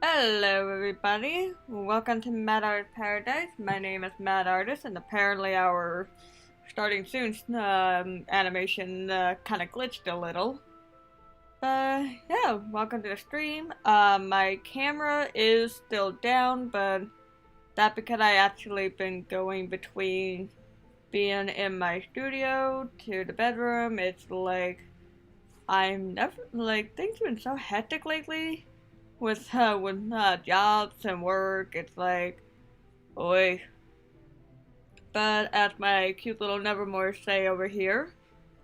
Hello everybody, welcome to Mad Art Paradise. My name is Mad Artist and apparently our starting soon animation kind of glitched a little. Yeah, welcome to the stream. My camera is still down, but that's because I actually been going between being in my studio to the bedroom. It's like, I'm never, like, things have been so hectic lately with jobs and work. It's like, oi. But as my cute little Nevermore say over here,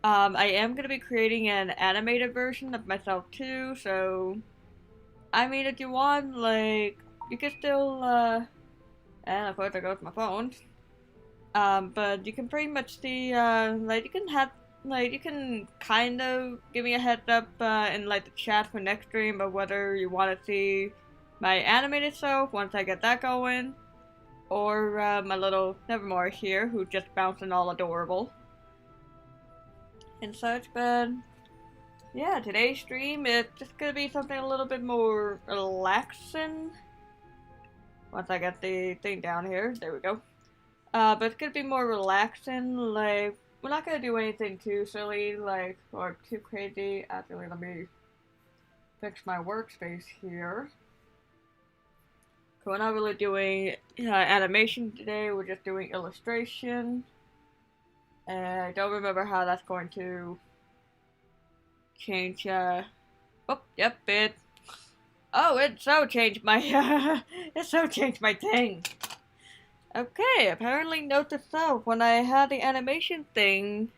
I am gonna be creating an animated version of myself too. So, I mean, if you want, like, you can still and of course there goes my phone. But you can pretty much see, like, you can have, like, you can kind of give me a heads up in like the chat for next stream of whether you want to see my animated self once I get that going, or my little Nevermore here who's just bouncing all adorable and such. But yeah, today's stream is just gonna be something a little bit more relaxing. Once I get the thing down here, there we go. But it's gonna be more relaxing. Like, we're not gonna do anything too silly, like, or too crazy. Actually, let me fix my workspace here. So we're not really doing animation today. We're just doing illustration. And I don't remember how that's going to change. Oh, yep, it. Oh, it so changed my. It so changed my thing. Okay, apparently note to self, when I had the animation thing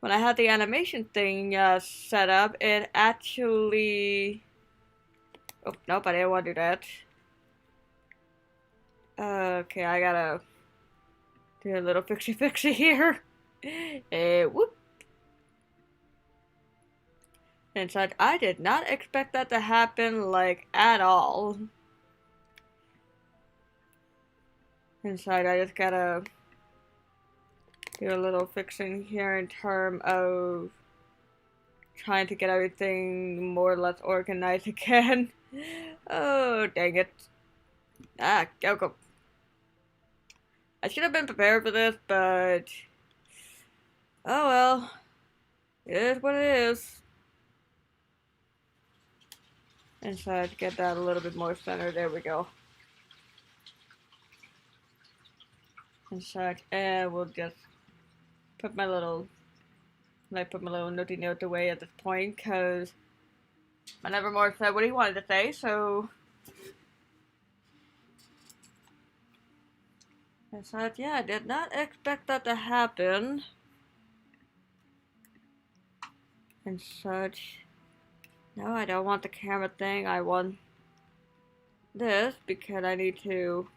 set up, it actually... Oh, nope, I didn't want to do that. Okay, I gotta do a little fixie here. Whoop. And such, I did not expect that to happen, like, at all. Inside, I just gotta do a little fixing here in terms of trying to get everything more or less organized again. Oh, dang it. Ah, go. I should have been prepared for this, but... Oh well. It is what it is. And so I have to get that a little bit more centered. There we go. And so we'll just put my little... put my little notey note away at this point, because my Nevermore said what he wanted to say, so... And so yeah, I did not expect that to happen. And such. No, I don't want the camera thing. I want this because I need to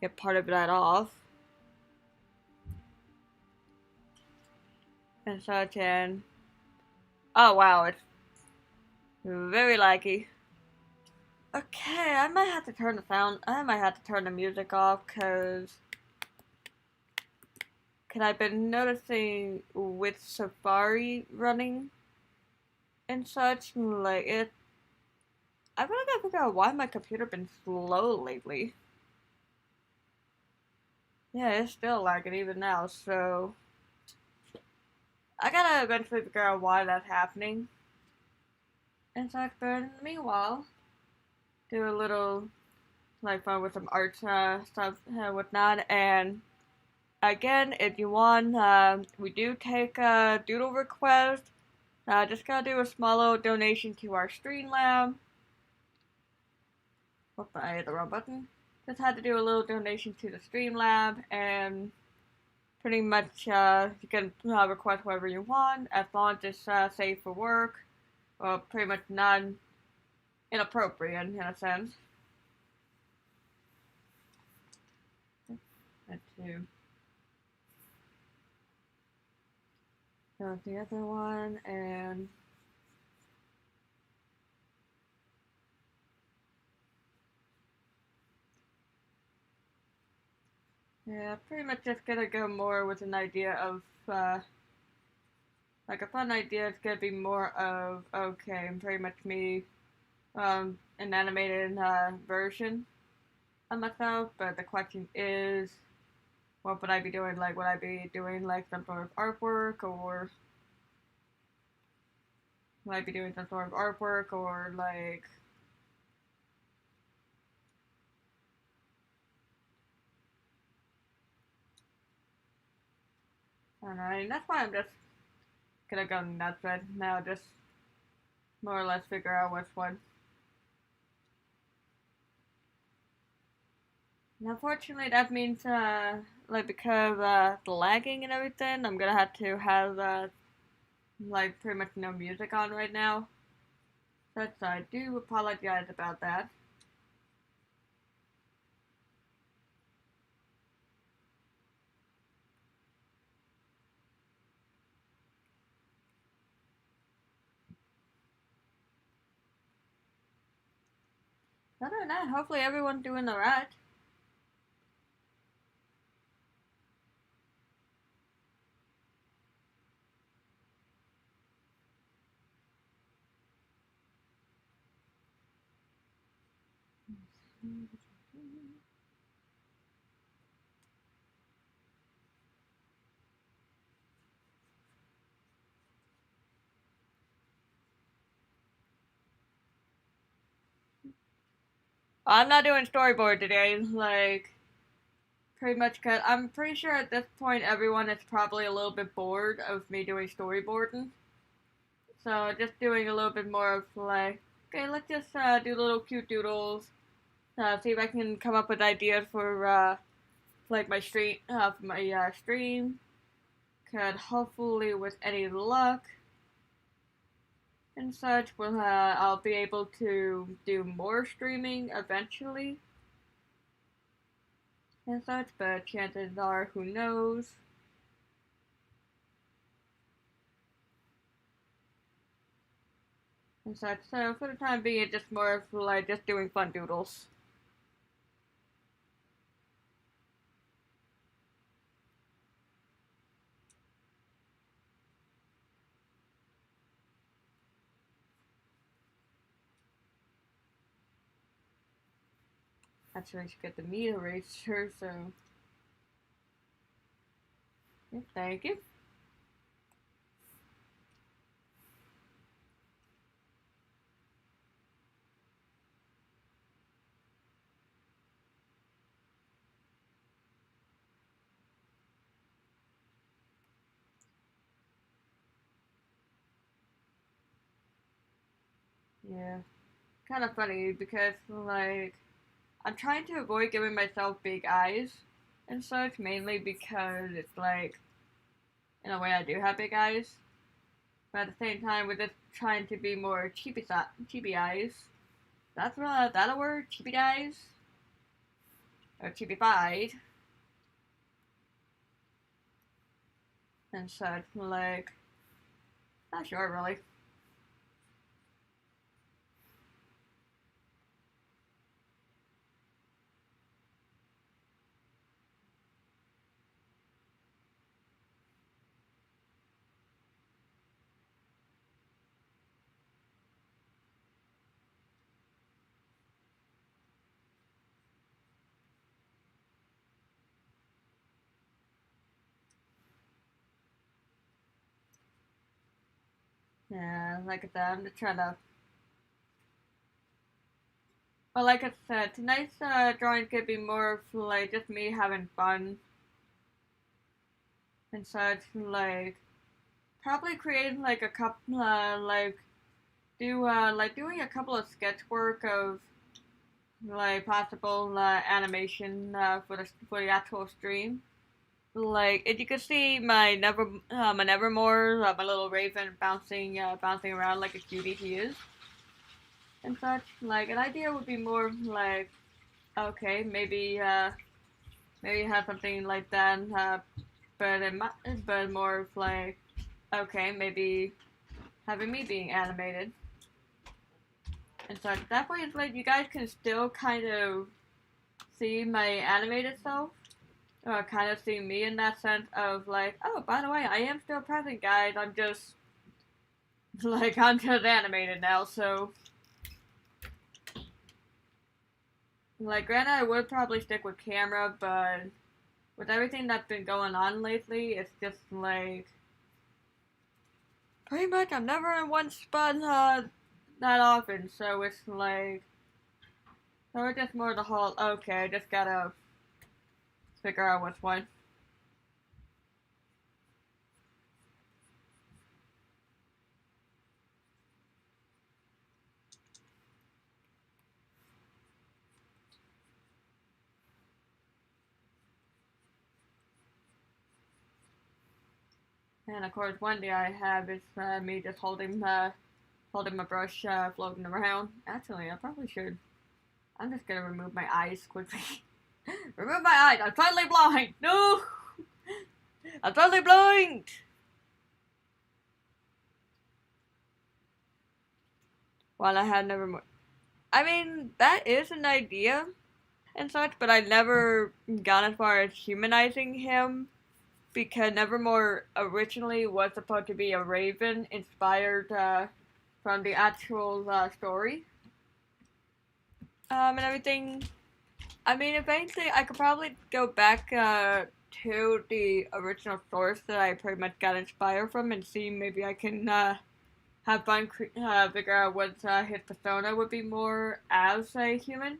get part of that off. And such, and oh wow, it's very likey. Okay, I might have to turn the music off, cause I've been noticing with Safari running and such, like I really gotta figure out why my computer been slow lately. Yeah, it's still lagging even now, so I gotta eventually figure out why that's happening. And such, but meanwhile, do a little like fun with some art stuff and whatnot, and Again, if you want, we do take doodle requests. Just gotta do a small little donation to our Streamlab. Whoop, I hit the wrong button. Just had to do a little donation to the Streamlab, and pretty much you can request whatever you want, as long as it's safe for work, or pretty much non inappropriate in a sense. That too. So the other one, and yeah, pretty much just gonna go more with an idea of like a fun idea. It's gonna be more of okay, pretty much me, an animated version of myself. But the question is, what would I be doing? Like, would I be doing like some sort of artwork, or would I be doing some sort of artwork, or like I don't know. I mean, that's why I'm just gonna go nuts right now. Just more or less figure out which one. And unfortunately, that means like because the lagging and everything, I'm gonna have to have like pretty much no music on right now. So I do apologize about that. Other than that, hopefully everyone's doing alright. I'm not doing storyboard today. Like pretty much, cause I'm pretty sure at this point everyone is probably a little bit bored of me doing storyboarding. So just doing a little bit more of like, okay, let's just do little cute doodles. See if I can come up with ideas for like my stream. Could hopefully, with any luck and such, I'll be able to do more streaming eventually and such. But chances are, who knows? And such. So for the time being, it's just more of like just doing fun doodles. Actually, I should get the meat eraser. So yeah, thank you. Yeah, kind of funny because like I'm trying to avoid giving myself big eyes and such, mainly because it's like in a way I do have big eyes, but at the same time we're just trying to be more cheapy eyes. That's that a word? Cheapy eyes or cheapified and such. Like not sure really. Yeah, like I said, I'm just trying to. Well, like I said, tonight's drawing could be more of like just me having fun and such. Like probably create like a couple, doing a couple of sketch work of like possible animation for the actual stream. Like if you could see my Nevermore, my little raven bouncing around like a cutie he is and such. Like an idea would be more like okay, maybe have something like that, but but more of like okay, maybe having me being animated and such. That way, it's like you guys can still kind of see my animated self, or kind of see me in that sense of like, oh, by the way, I am still present, guys. I'm just I'm just animated now, so like, granted, I would probably stick with camera, but with everything that's been going on lately, it's just like pretty much I'm never in one spot that often, so it's like so it's just more the whole okay, I just gotta figure out what's what. And of course, one day I have is me just holding my brush floating around. Actually, I probably should. I'm just gonna remove my eyes quickly. Remove my eyes. I'm totally blind. No, I'm totally blind. Well, I had never more. I mean, that is an idea and such, but I never got as far as humanizing him because Nevermore originally was supposed to be a raven inspired from the actual story and everything. I mean, if anything, I could probably go back to the original source that I pretty much got inspired from and see maybe I can have fun figure out what his persona would be more as a human.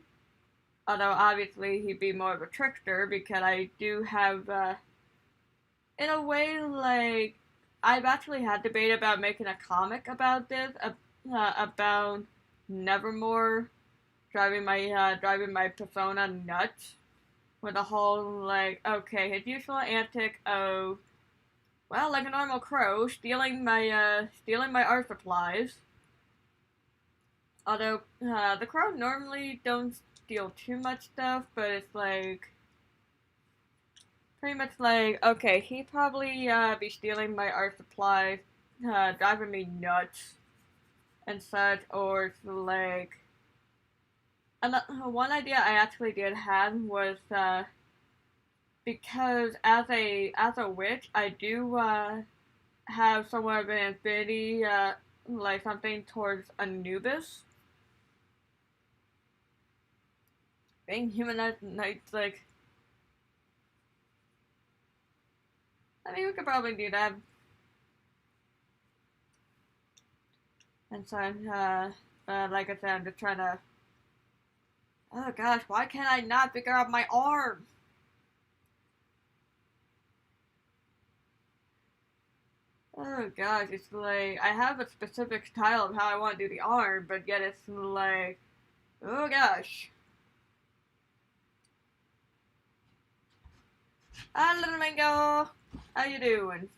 Although obviously he'd be more of a trickster because I do have, in a way, like I've actually had debate about making a comic about this, about Nevermore driving my persona nuts with the whole like okay his usual antic of well like a normal crow stealing my art supplies. Although the crow normally don't steal too much stuff, but it's like pretty much like okay he probably be stealing my art supplies, driving me nuts and such, or it's like one idea I actually did have was because as a witch, I do have somewhat of an affinity, like something towards Anubis. Being humanized knights, like I mean, we could probably do that. And so, like I said, I'm just trying to. Oh gosh, why can't I not figure out my arm? Oh gosh, it's like I have a specific style of how I want to do the arm, but yet it's like, oh gosh. Hi, little mango. How you doing?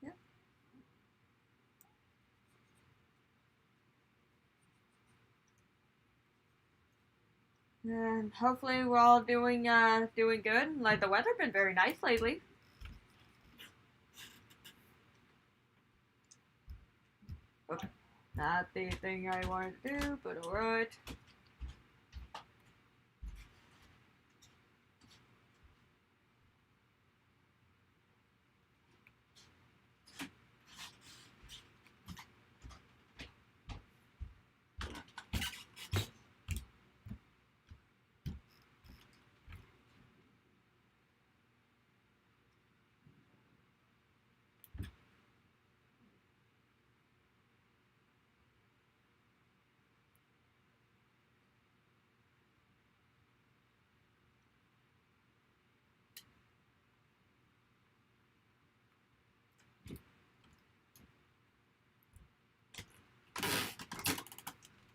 Yeah. And hopefully we're all doing good. Like the weather's been very nice lately. Okay. Not the thing I wanted to do, but alright.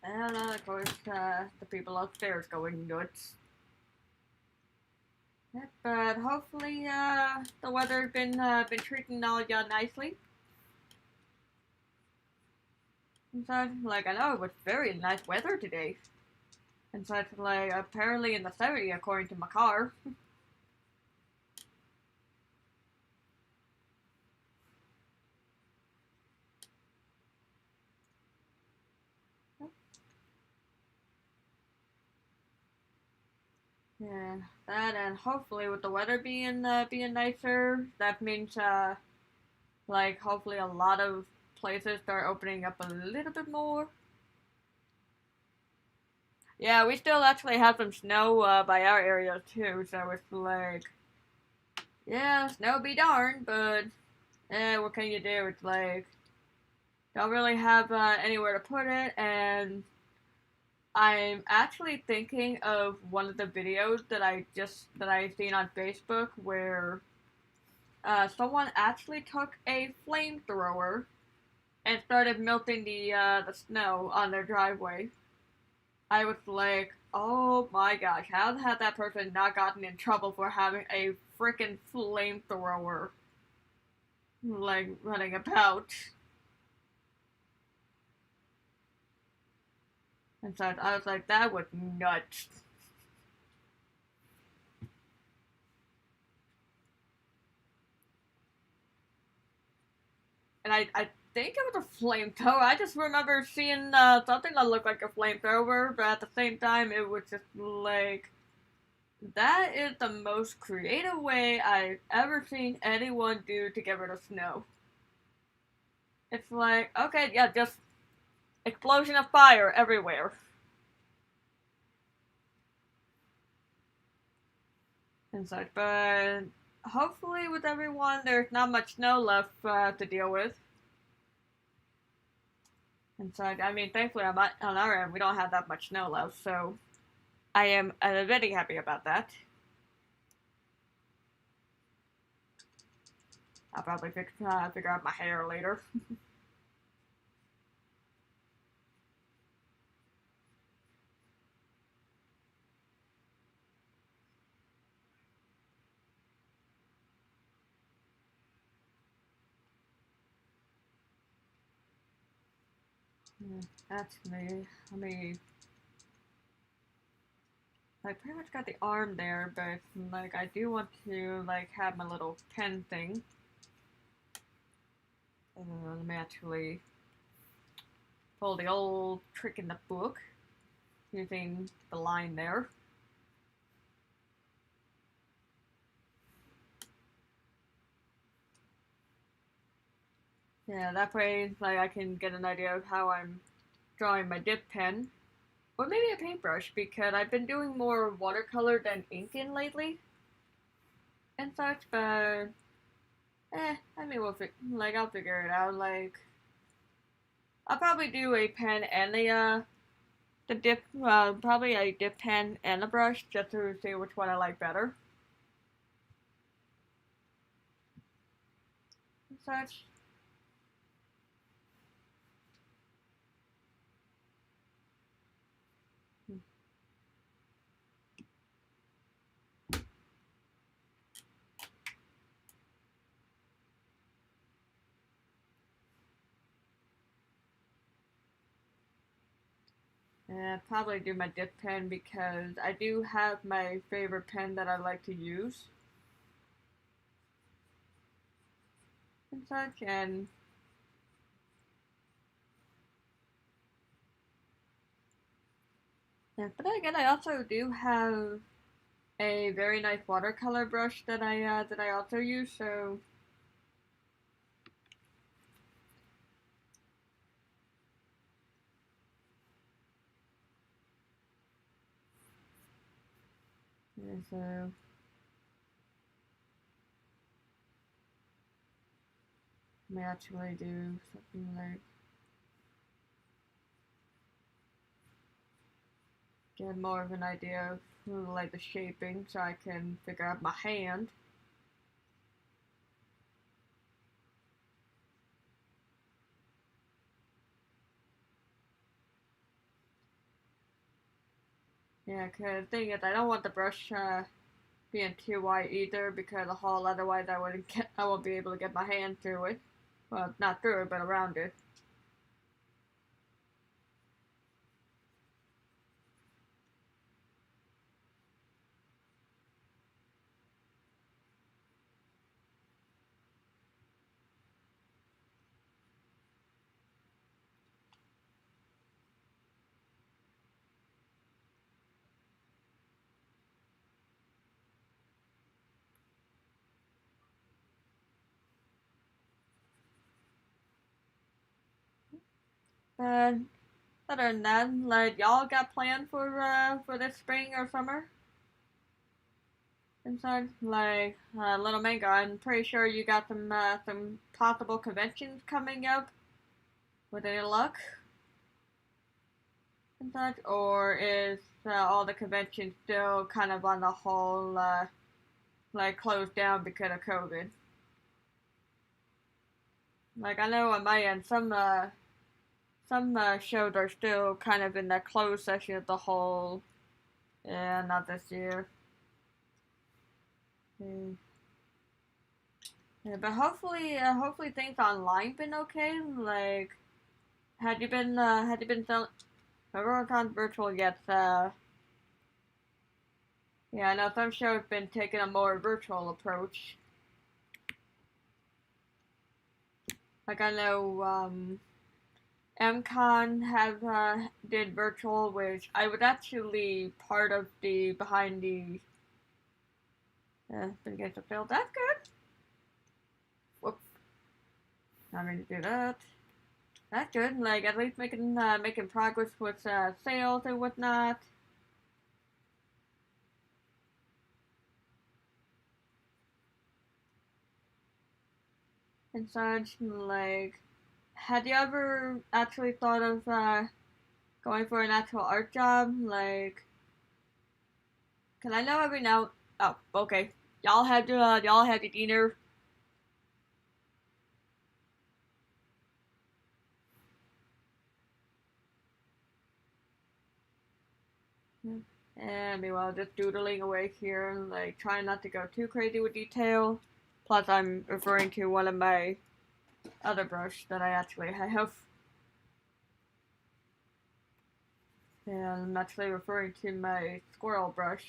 And of course, the people upstairs going nuts. Yep, but hopefully, the weather's been treating all y'all nicely. And so, like, I know it was very nice weather today. And so it's like apparently in the 70s according to my car. Yeah, that and hopefully with the weather being nicer, that means like hopefully a lot of places start opening up a little bit more. Yeah, we still actually have some snow by our area too, so it's like yeah, snow be darned, but what can you do? It's like don't really have anywhere to put it, and I'm actually thinking of one of the videos that I seen on Facebook where someone actually took a flamethrower and started melting the snow on their driveway. I was like, oh my gosh, how had that person not gotten in trouble for having a freaking flamethrower like running about? And so I was like, that was nuts. And I think it was a flamethrower. I just remember seeing something that looked like a flamethrower, but at the same time, it was just like that is the most creative way I've ever seen anyone do to get rid of snow. It's like okay, yeah, just explosion of fire everywhere and such. But hopefully, with everyone, there's not much snow left to deal with. And so, I mean, thankfully, on our end, we don't have that much snow left, so I am very happy about that. I'll probably figure out my hair later. That's me. I mean, I pretty much got the arm there, but like I do want to like have my little pen thing. Let me actually pull the old trick in the book using the line there. Yeah, that way like I can get an idea of how I'm drawing my dip pen. Or maybe a paintbrush because I've been doing more watercolor than ink in lately and such, but I mean like I'll figure it out. Like I'll probably do a pen and the dip probably a dip pen and a brush just to see which one I like better and such. And probably do my dip pen because I do have my favorite pen that I like to use and such. And yeah, but then again, I also do have a very nice watercolor brush that I also use. So yeah, so I may actually do something like get more of an idea of like the shaping so I can figure out my hand. Yeah, cause the thing is, I don't want the brush being too wide either, because the hole otherwise I won't be able to get my hand through it. Well, not through it, but around it. But other than that, like y'all got planned for this spring or summer? Inside, like Little Mango, I'm pretty sure you got some possible conventions coming up. With any luck? And such, or is all the conventions still kind of on the whole like closed down because of COVID? Like I know on my end, some shows are still kind of in that closed session of the whole. Yeah, not this year. Hmm. Yeah, but hopefully things online been okay. Like, had you been selling? Everyone's on virtual yet. Yeah, I know some shows have been taking a more virtual approach. Like I know, MCon have did virtual, which I was actually part of the behind the against the field. That's good. Whoops, not mean to do that. That's good. Like at least making progress with sales and whatnot. And such. Like, had you ever actually thought of going for an actual art job? Like, cause I know every now. Oh, okay. Y'all had your dinner. And meanwhile, just doodling away here, like trying not to go too crazy with detail. Plus, I'm referring to one of my other brush that I actually have. And I'm actually referring to my squirrel brush.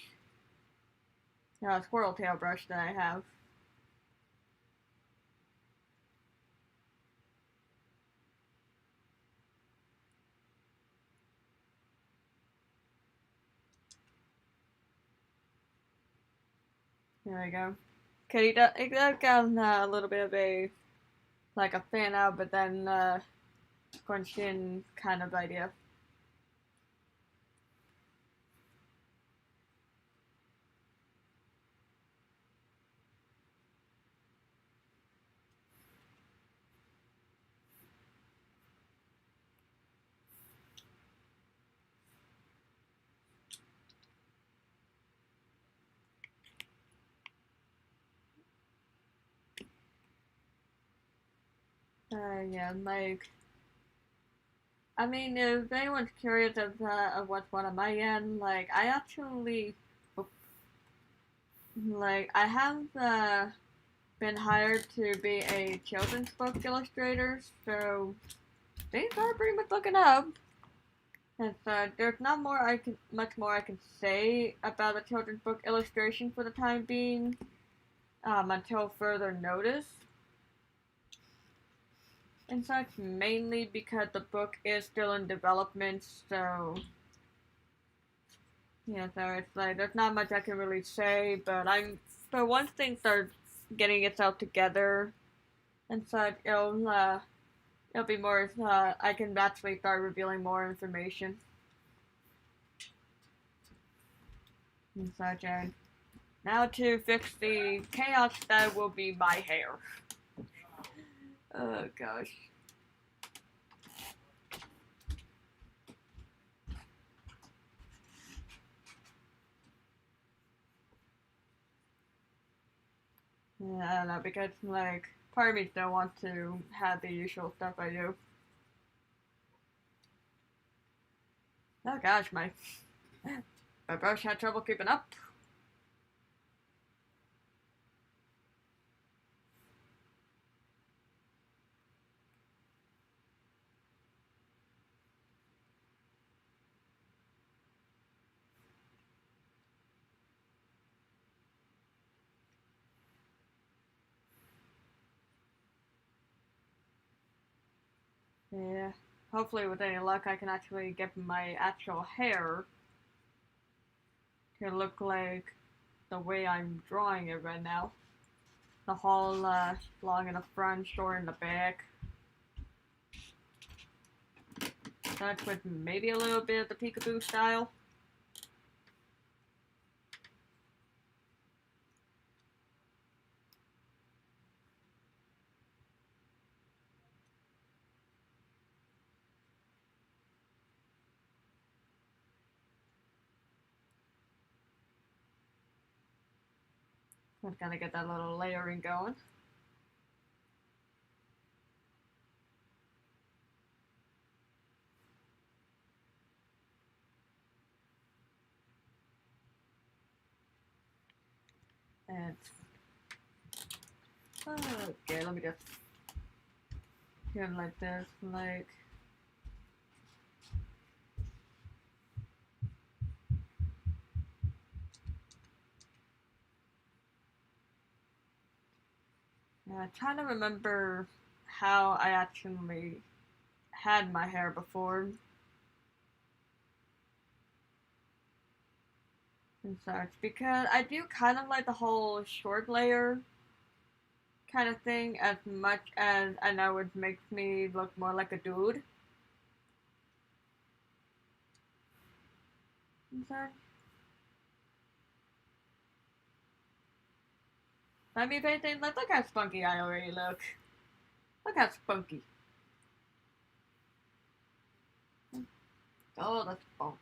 Squirrel tail brush that I have. There we go. It does got a little bit of like a fan out, but then scrunched in kind of idea. Yeah, like I mean, if anyone's curious of what's one on my end, like I actually, like I have been hired to be a children's book illustrator, so things are pretty much looking up. And there's not much more I can say about the children's book illustration for the time being, until further notice. And such, mainly because the book is still in development, so yeah, so it's like there's not much I can really say, but once things start getting itself together and such, it'll be more I can actually start revealing more information and such. And now to fix the chaos that will be my hair. Oh gosh. Yeah, I don't know, because like part of me don't want to have the usual stuff I do. Oh gosh, my My brush had trouble keeping up. Yeah. Hopefully, with any luck, I can actually get my actual hair to look like the way I'm drawing it right now. The whole long in the front, short in the back. That's with maybe a little bit of the peekaboo style. Just gotta get that little layering going. And okay, let me just do it like this, like. Yeah, trying to remember how I actually had my hair before and such, because I do kind of like the whole short layer kind of thing as much as I know it makes me look more like a dude and such. I mean, if anything, like, look how spunky I already look. Look how spunky. Oh, that's spunk.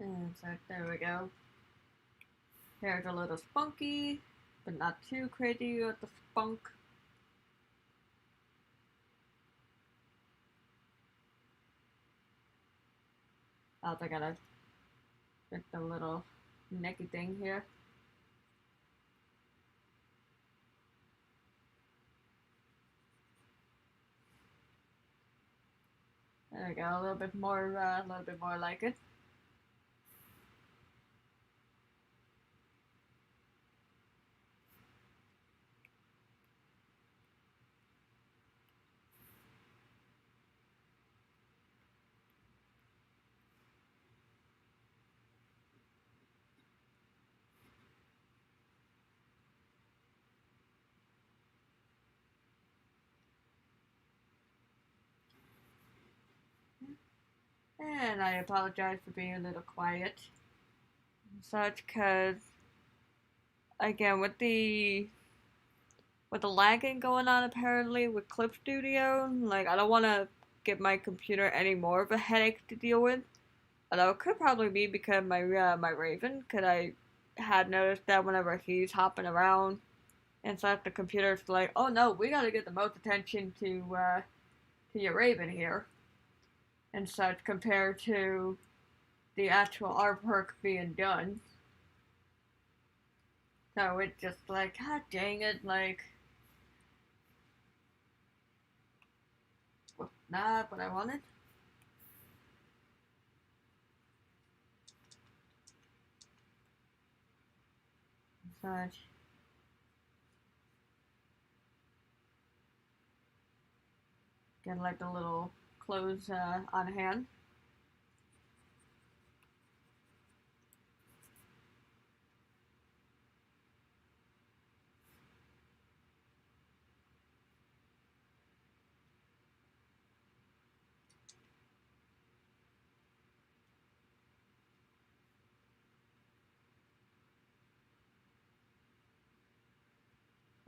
And so there we go. Hair's a little spunky, but not too crazy with the spunk. Also gotta get the little necky thing here. There we go, a little bit more like it. And I apologize for being a little quiet. Such, cause again with the lagging going on apparently with Clip Studio, like I don't want to give my computer any more of a headache to deal with. Although it could probably be because my Raven, cause I had noticed that whenever he's hopping around and such, the computer's like, oh no, we gotta get the most attention to your Raven here and such compared to the actual artwork being done. So it's just like, god dang it, like, not what I wanted. Such. Get like the little clothes on hand.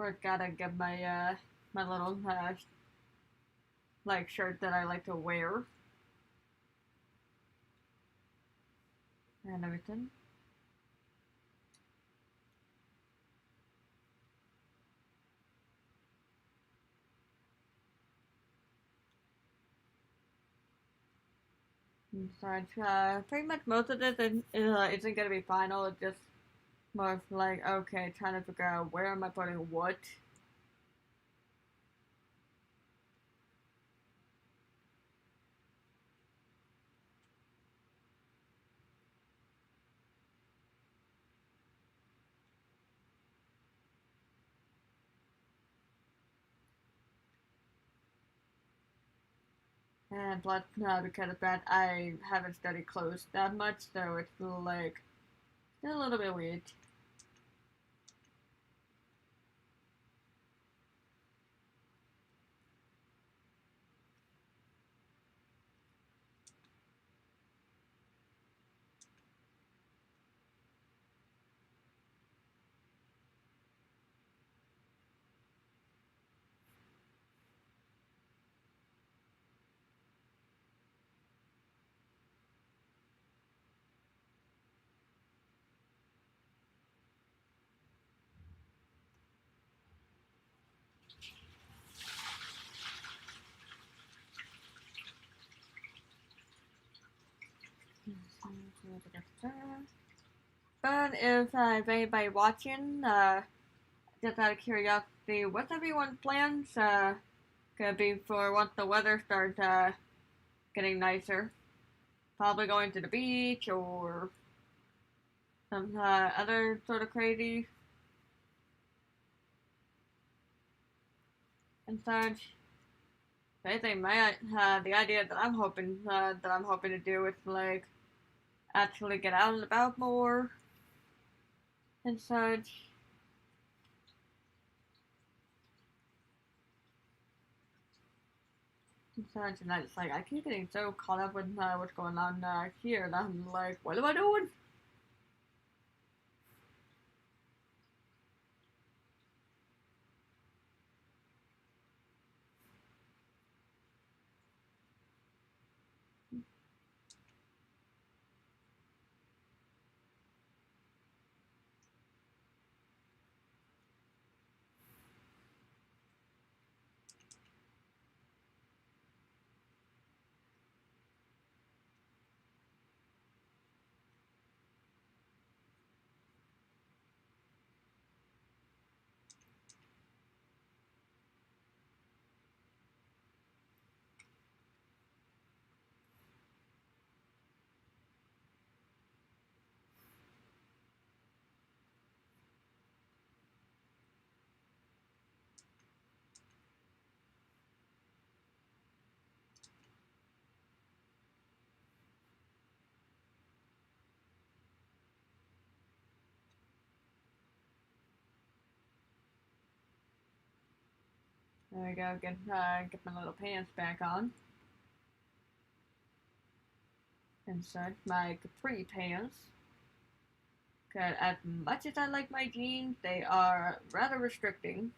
First gotta get my little like shirt that I like to wear and everything. So pretty much most of this isn't gonna be final. It's just more of like, okay, trying to figure out where am I putting what. And plus, because of that, I haven't studied clothes that much, so it's like still a little bit weird. But if anybody watching, just out of curiosity, what's everyone's plans? Gonna be for once the weather starts getting nicer. Probably going to the beach or some other sort of crazy and such. I think my the idea that I'm hoping to do is like actually get out and about more and such. And such, and I just like I keep getting so caught up with what's going on here that I'm like, what am I doing? There we go. Get my little pants back on and such. My capri pants. Cause as much as I like my jeans, they are rather restricting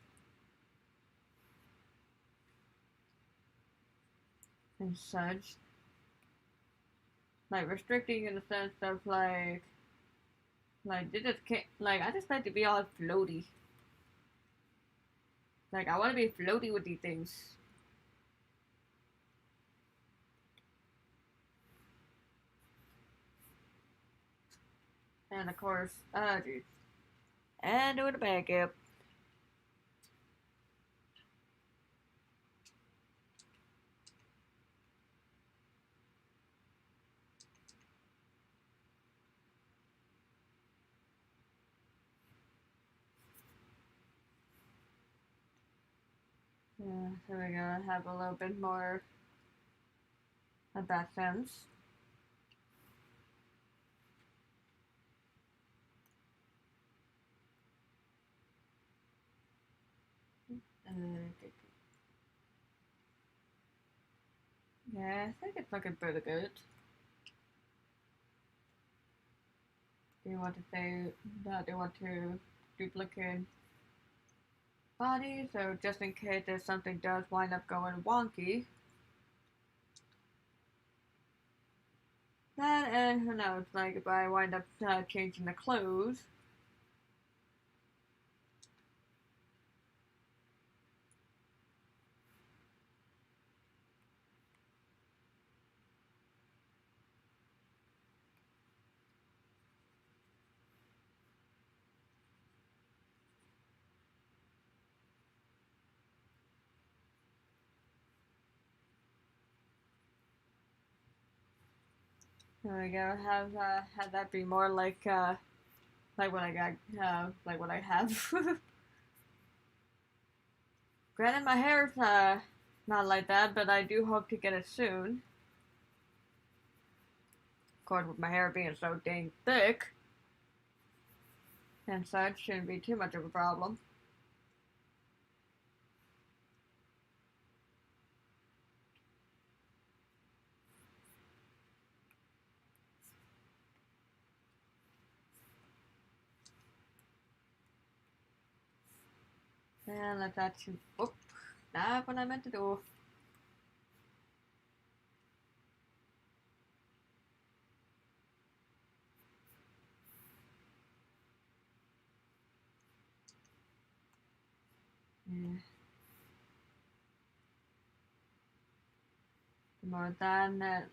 and such. Like restricting in the sense of like they just can't like I just like to be all floaty. Like I want to be floaty with these things. And of course, geez. And doing a back up. Yeah, so we're gonna have a little bit more of that sense. Yeah, I think it's looking pretty good. Do you want to say that they want to duplicate body, so just in case if something does wind up going wonky. That and who knows, like if I wind up changing the clothes. There we go. Have that be more like what I got, like what I have. Granted, my hair's not like that, but I do hope to get it soon. Of course, with my hair being so dang thick and such, shouldn't be too much of a problem. And let's actually. Oop, not what I meant to do. Yeah. More than that.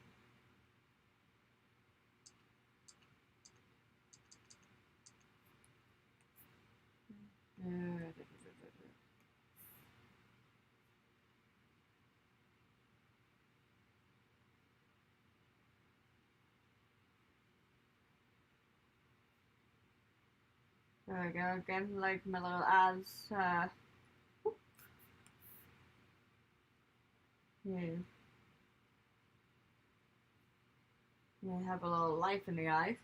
There we go. Again, like my little ads. Yeah. Yeah, have a little life in the eyes.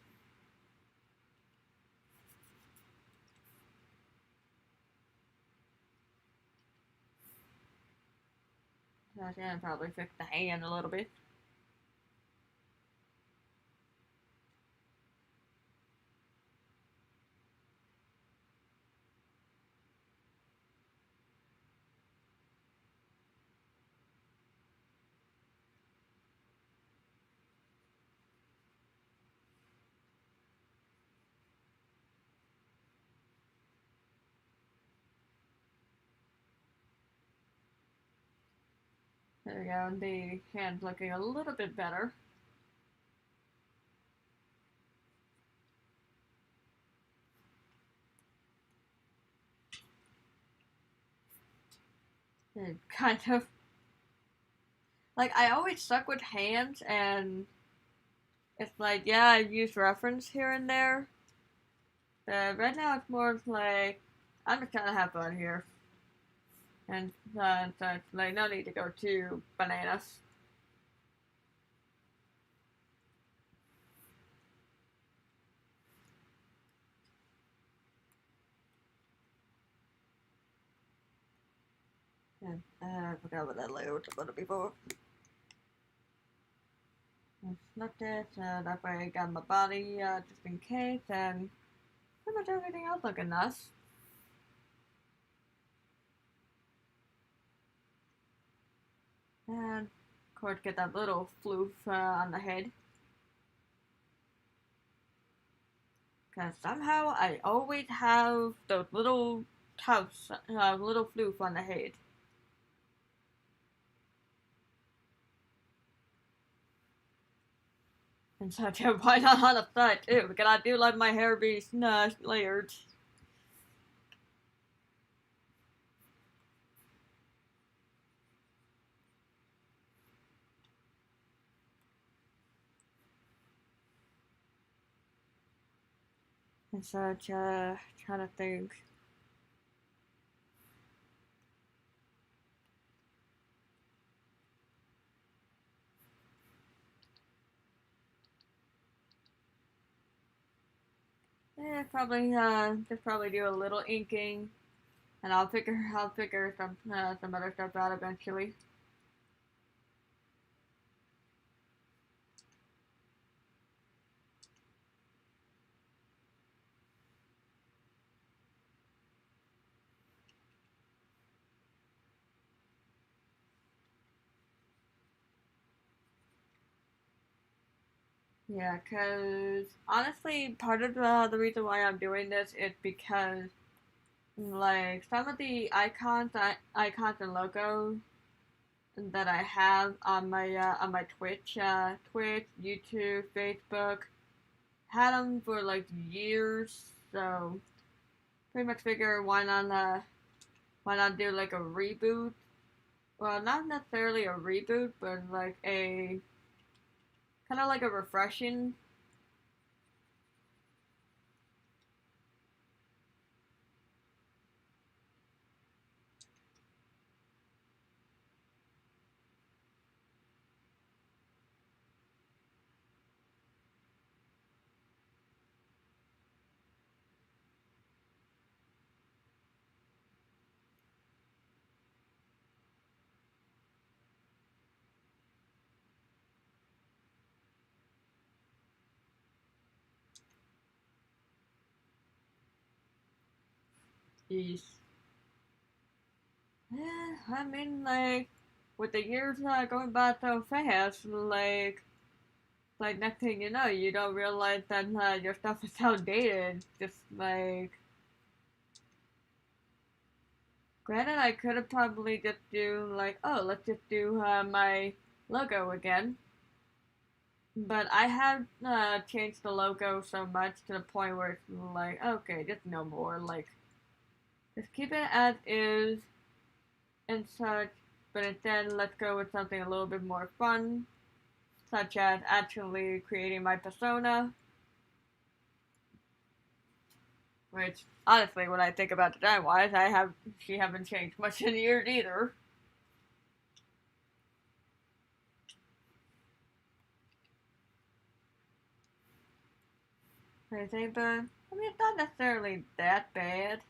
So I can probably fix the hand a little bit. There we go. The hand's looking a little bit better. It kind of like I always suck with hands, and it's like yeah, I use reference here and there. But right now it's more like I'm just trying to have fun here, and so it's like no need to go too bananas. And I forgot what that layout was before. That's not it. That way I got my body just in case, and pretty much everything else looking nice. And of course, get that little floof on the head. Because somehow I always have those little tufts, little floof on the head. And so, why not on the side too? Because I do like my hair be layered. And such, trying to think. Yeah, probably, just probably do a little inking. And I'll figure some other stuff out eventually. Yeah, because honestly, part of the reason why I'm doing this is because like some of the icons and logos that I have on my Twitch, YouTube, Facebook, had them for like years. So pretty much figure why not do like a reboot? Well, not necessarily a reboot, but like a kind of like a refreshing. Piece. Yeah, I mean, like, with the years going by so fast, like next thing you know, you don't realize that your stuff is outdated. Just like, granted, I could have probably just do like, oh, let's just do my logo again. But I have changed the logo so much to the point where it's like, okay, just no more. Like, just keep it as is and such. But instead, let's go with something a little bit more fun, such as actually creating my persona, which honestly, when I think about design wise, she haven't changed much in years either. I think, but I mean, it's not necessarily that bad.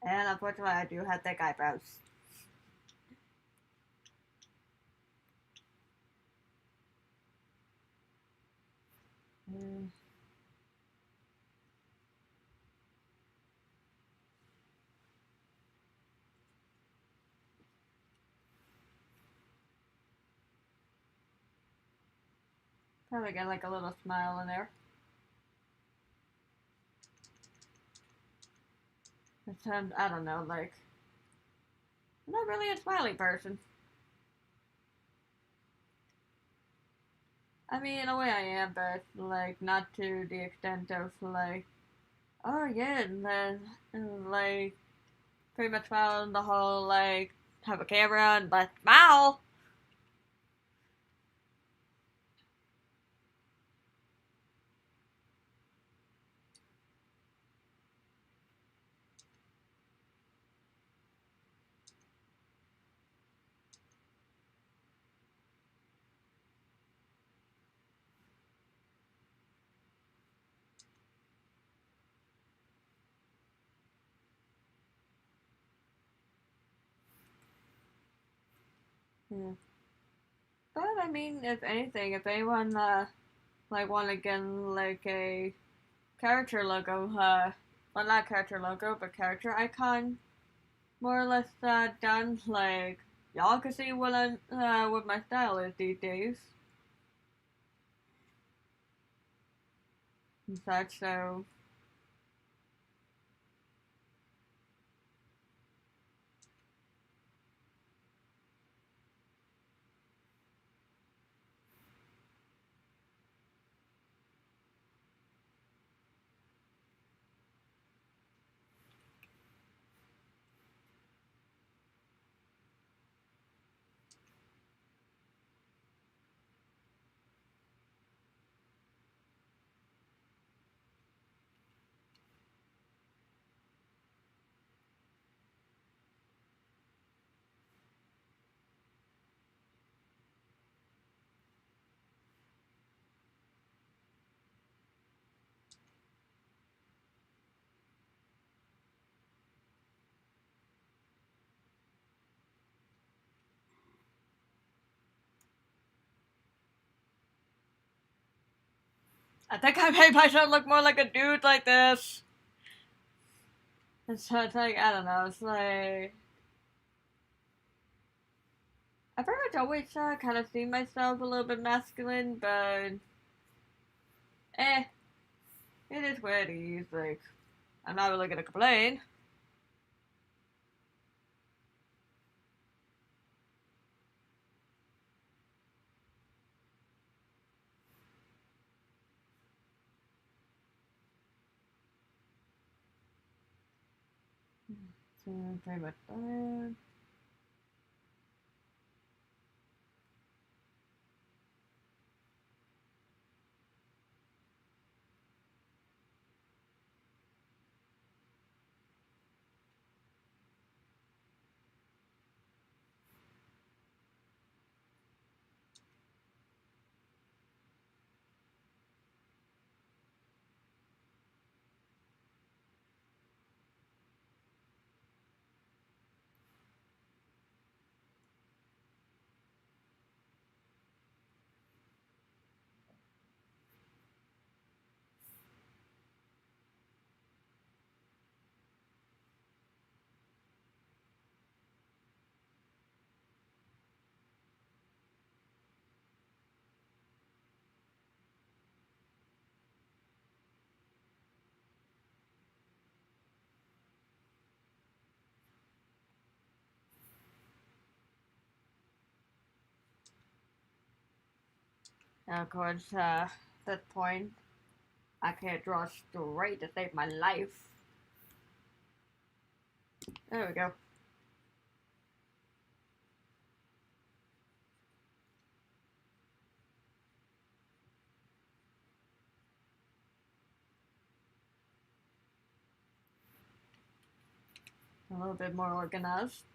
And unfortunately, I do have thick eyebrows. Mm, probably get like a little smile in there. I don't know, like, I'm not really a smiley person. I mean, in a way I am, but like not to the extent of like, oh yeah, and then like pretty much following the whole like have a camera and like smile. Yeah. But I mean, if anything, if anyone like want to get like a character logo, well not character logo, but character icon, more or less done, like y'all can see what my style is these days and such. So I think I made myself look more like a dude like this. And so it's like, I don't know, it's like. I pretty much always kind of see myself a little bit masculine, but. Eh, it is what it is. Like, I'm not really gonna complain. So, pretty much that. And of course, at that point, I can't draw straight to save my life. There we go. A little bit more organized.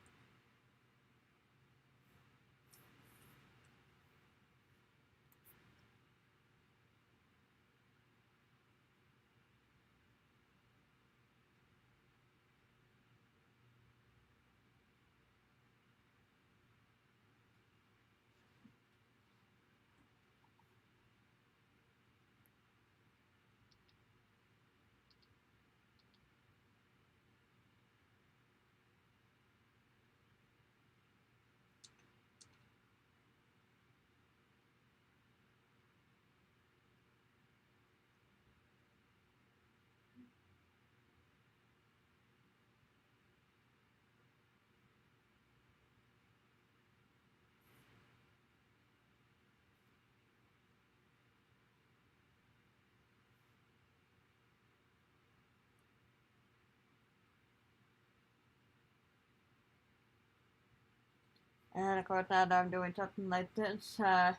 And of course, now that I'm doing something like this, got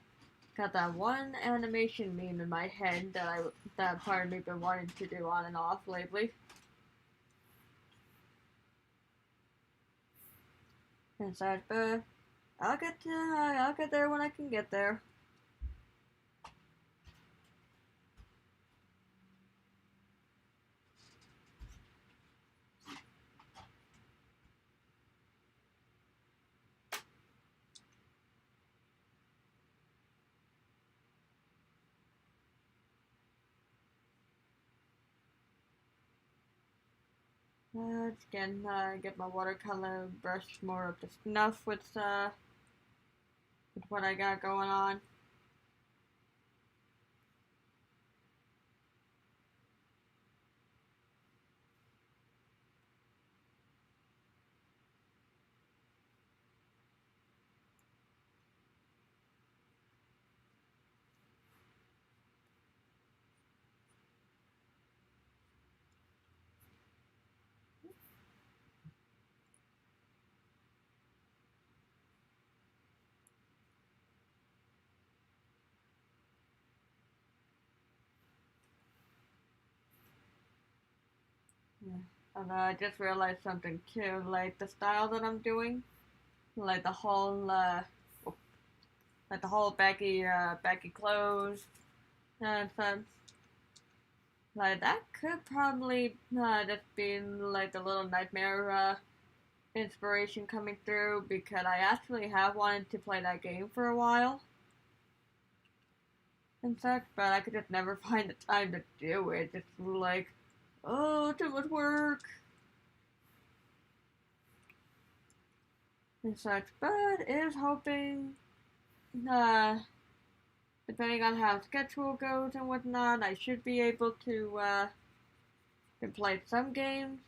that one animation meme in my head that part of me been wanting to do on and off lately. And so, but I'll get there when I can get there. Again, get my watercolor brush more up to snuff with what I got going on. Yeah. And I just realized something too, like the style that I'm doing, like the whole baggy clothes and such. Like that could probably just be like a little nightmare inspiration coming through because I actually have wanted to play that game for a while. and such, but I could just never find the time to do it. It's like, oh, too much work and such. But is hoping, uh, depending on how schedule goes and whatnot, I should be able to play some games.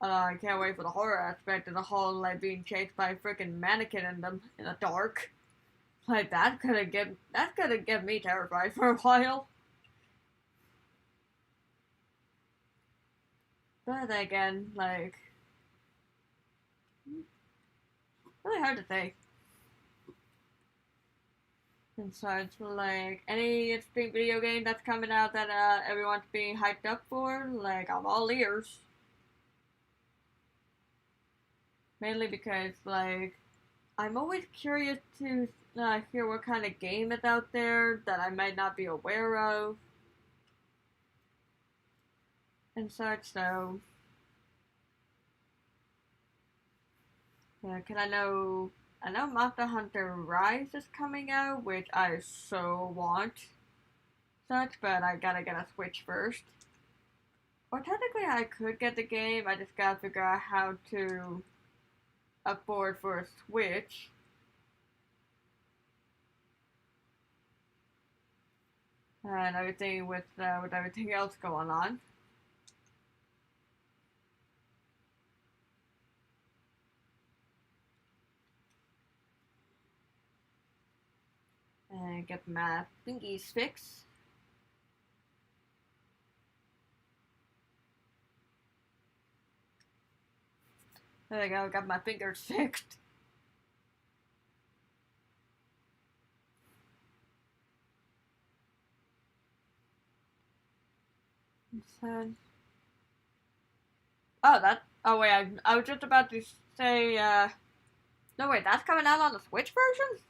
I can't wait for the horror aspect of the whole like being chased by a freaking mannequin in the dark. Like that's gonna get me terrified for a while. But again, like really hard to say. And so it's like any interesting video game that's coming out that everyone's being hyped up for, like I'm all ears. Mainly because like I'm always curious to hear what kind of game is out there that I might not be aware of and such. So yeah, cause I know Monster Hunter Rise is coming out, which I so want such, but I gotta get a Switch first. Or technically I could get the game, I just gotta figure out how to afford for a Switch. And everything with everything else going on. And get my thingies fixed. There we go, got my fingers fixed. So, oh wait, I was just about to say, no wait, that's coming out on the Switch version?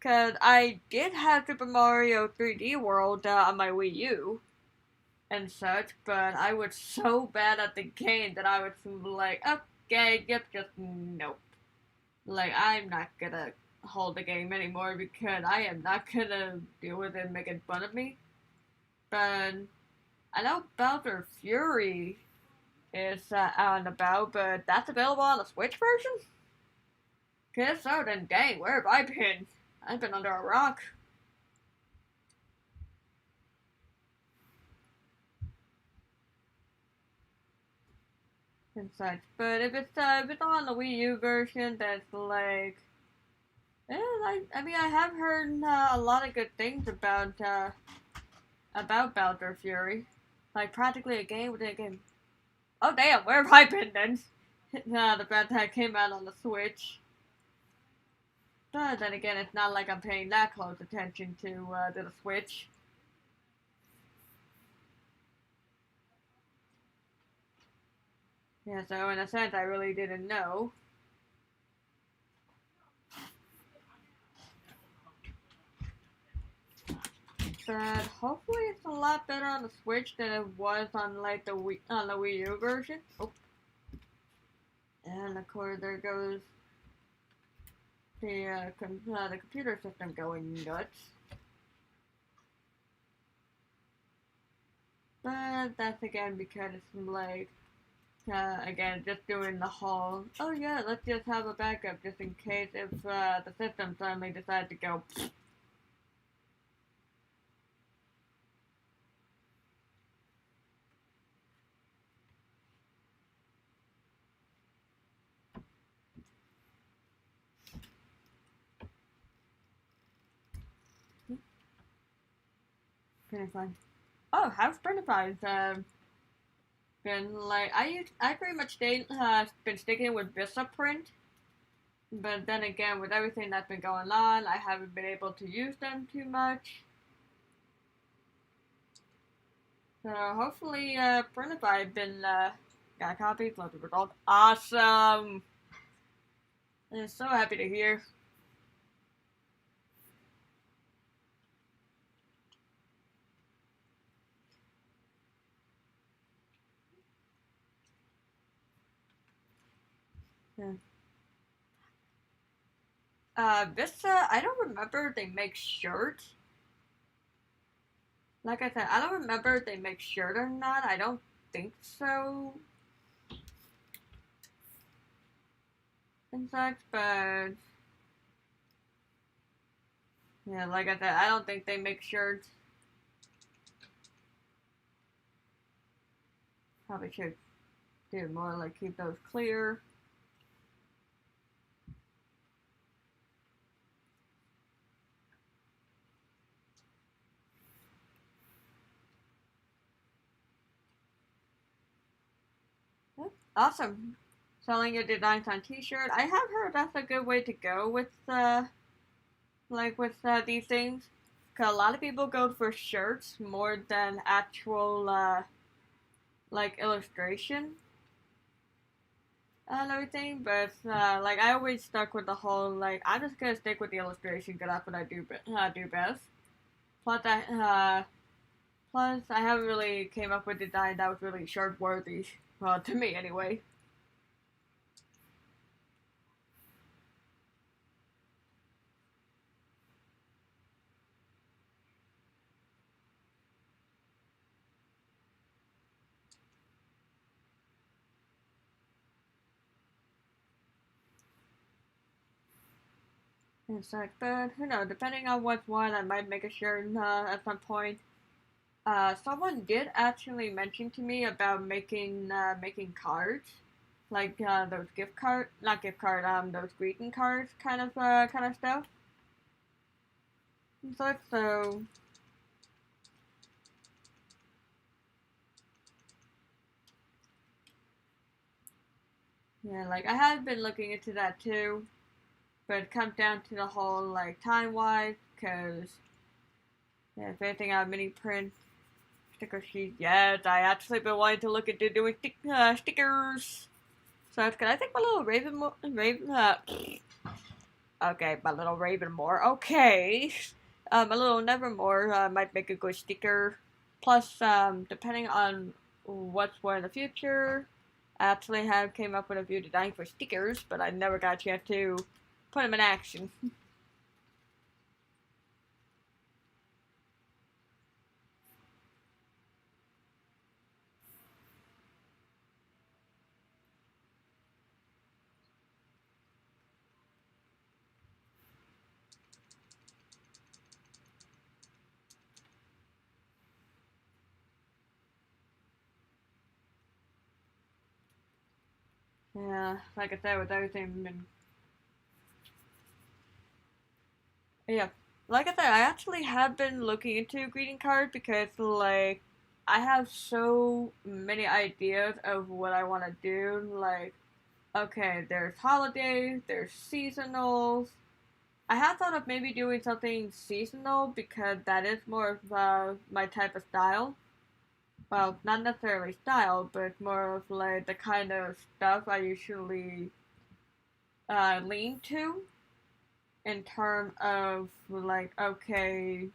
Cause I did have Super Mario 3D World on my Wii U and such, but I was so bad at the game that I was like, okay, yep, just nope. Like, I'm not gonna hold the game anymore because I am not gonna deal with it making fun of me. But I know Bowser Fury is out and about, but that's available on the Switch version? Cause so, then dang, where have I been? I've been under a rock. And such. But if it's on the Wii U version, that's like, yeah, I mean, I have heard a lot of good things about Bowser Fury, like practically a game within a game. Oh damn, where have I been then? The fact that came out on the Switch. But then again, it's not like I'm paying that close attention to the Switch. Yeah, so in a sense, I really didn't know. But hopefully it's a lot better on the Switch than it was on like the Wii U version. Oh, and of course there goes the computer system going nuts. But that's again because it's like again just doing the whole. Oh yeah, let's just have a backup just in case if the system suddenly decides to go. Pretty fun. Oh, how's Printify's been like? I pretty much been sticking with Vistaprint. But then again, with everything that's been going on, I haven't been able to use them too much. So hopefully, Printify been got a copy, plus the result. Awesome! I'm so happy to hear. Yeah. Vista, I don't remember if they make shirts. Like I said, I don't remember if they make shirt or not. I don't think so. In fact, but yeah, like I said, I don't think they make shirts. Probably should do more like keep those clear. Awesome. Selling your designs on t-shirt. I have heard that's a good way to go with these things. Cause a lot of people go for shirts more than actual like illustration and everything. But like I always stuck with the whole like I'm just gonna stick with the illustration because that's what I do best. Plus I haven't really came up with a design that was really shirt worthy. Well, to me anyway. It's like, but who knows? Depending on what's what, I might make a shirt at some point. Someone did actually mention to me about making cards, like those gift card, not gift card, those greeting cards kind of stuff. So yeah, like I have been looking into that too, but it comes down to the whole like time wise, cause yeah, if anything, I have mini print sticker sheet. Yes, I actually been wanting to look into doing stickers. So that's good. I think my little Raven, okay, my little Ravenmore. Okay. My little Nevermore might make a good sticker. Plus, depending on what's what in the future, I actually have came up with a few designs for stickers, but I never got a chance to put them in action. Yeah, like I said, with everything been yeah, like I said, I actually have been looking into greeting cards because like I have so many ideas of what I want to do. Like, okay, there's holidays, there's seasonals. I have thought of maybe doing something seasonal because that is more of my type of style. Well, not necessarily style, but more of like the kind of stuff I usually lean to in terms of like, okay,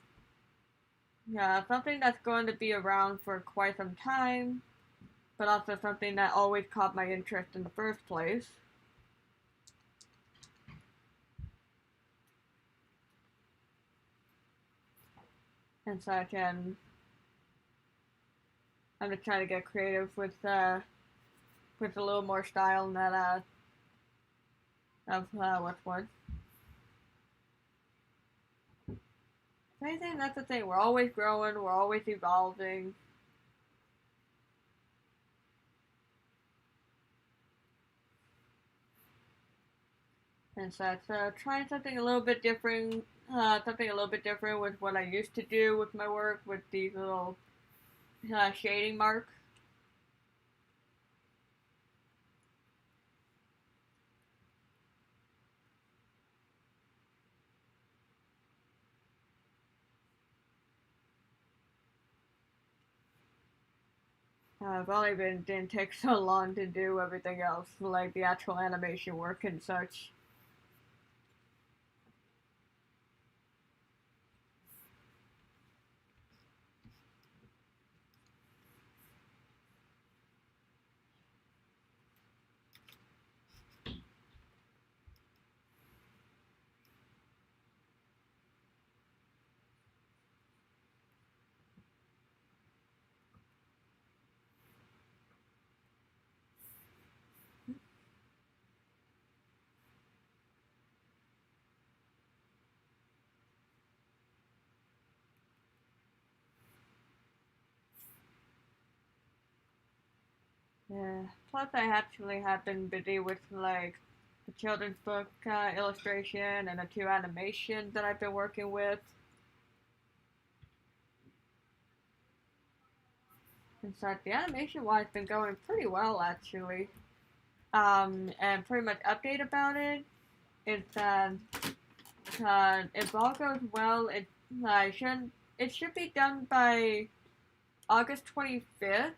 yeah, something that's going to be around for quite some time, but also something that always caught my interest in the first place. And such, and I'm just trying to get creative with a little more style in that of what's what. Anything, that's the thing. We're always growing. We're always evolving. And such. Trying something a little bit different. Something a little bit different with what I used to do with my work with these little shading marks. I've only been didn't take so long to do everything else, like the actual animation work and such. Plus, I actually have been busy with like the children's book illustration and the two animations that I've been working with. And so the animation wise been going pretty well actually. And pretty much update about it is that if all goes well, it should be done by August 25th,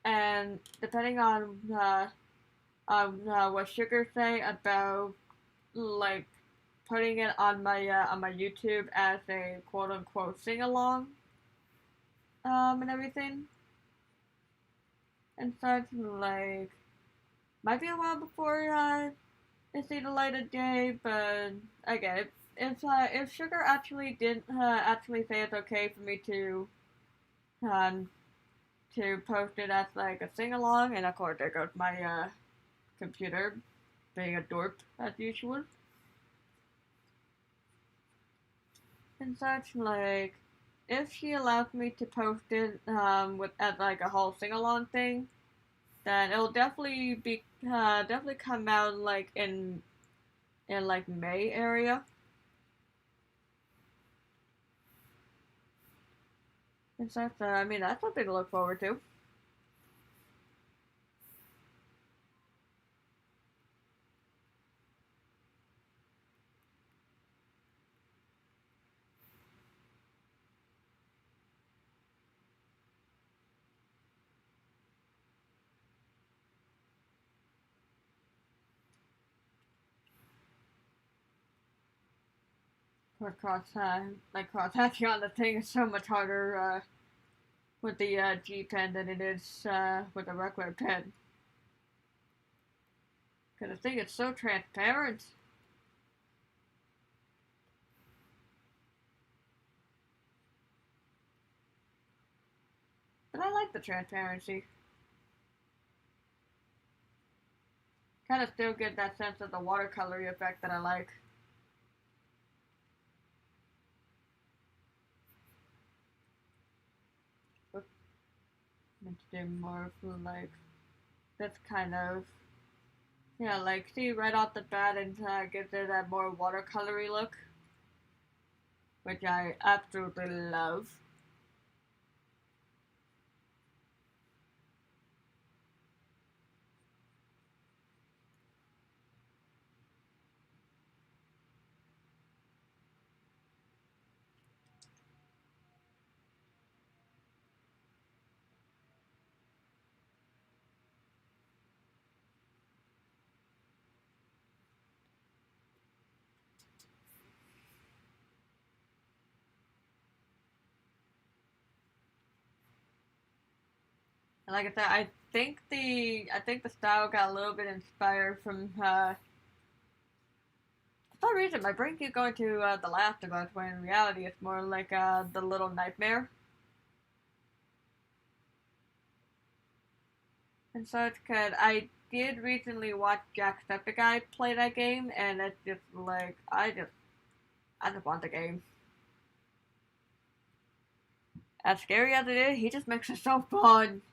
and depending on what Sugar say about like putting it on my YouTube as a quote unquote sing along and everything and such, like might be a while before it see the light of day, but again, if Sugar actually did actually say it's okay for me um to post it as like a sing along, and of course there goes my computer being a dorp as usual and such, like if she allows me to post it with as like a whole sing along thing, then it'll definitely come out like in like May area. And such. I mean, that's something to look forward to. Of course, like cross hatching on the thing is so much harder with the G pen than it is with the regular pen. Cause the thing is so transparent. But I like the transparency. Kind of still get that sense of the watercolory effect that I like. But meant to do more for like that's kind of yeah, like see right off the bat and gives it that more watercolory look, which I absolutely love. And like I said, I think the style got a little bit inspired from for some reason my brain keeps going to The Last of Us when in reality it's more like The Little Nightmare and such. Cause I did recently watch Jacksepticeye play that game, and it's just like I just want the game. As scary as it is, he just makes it so fun.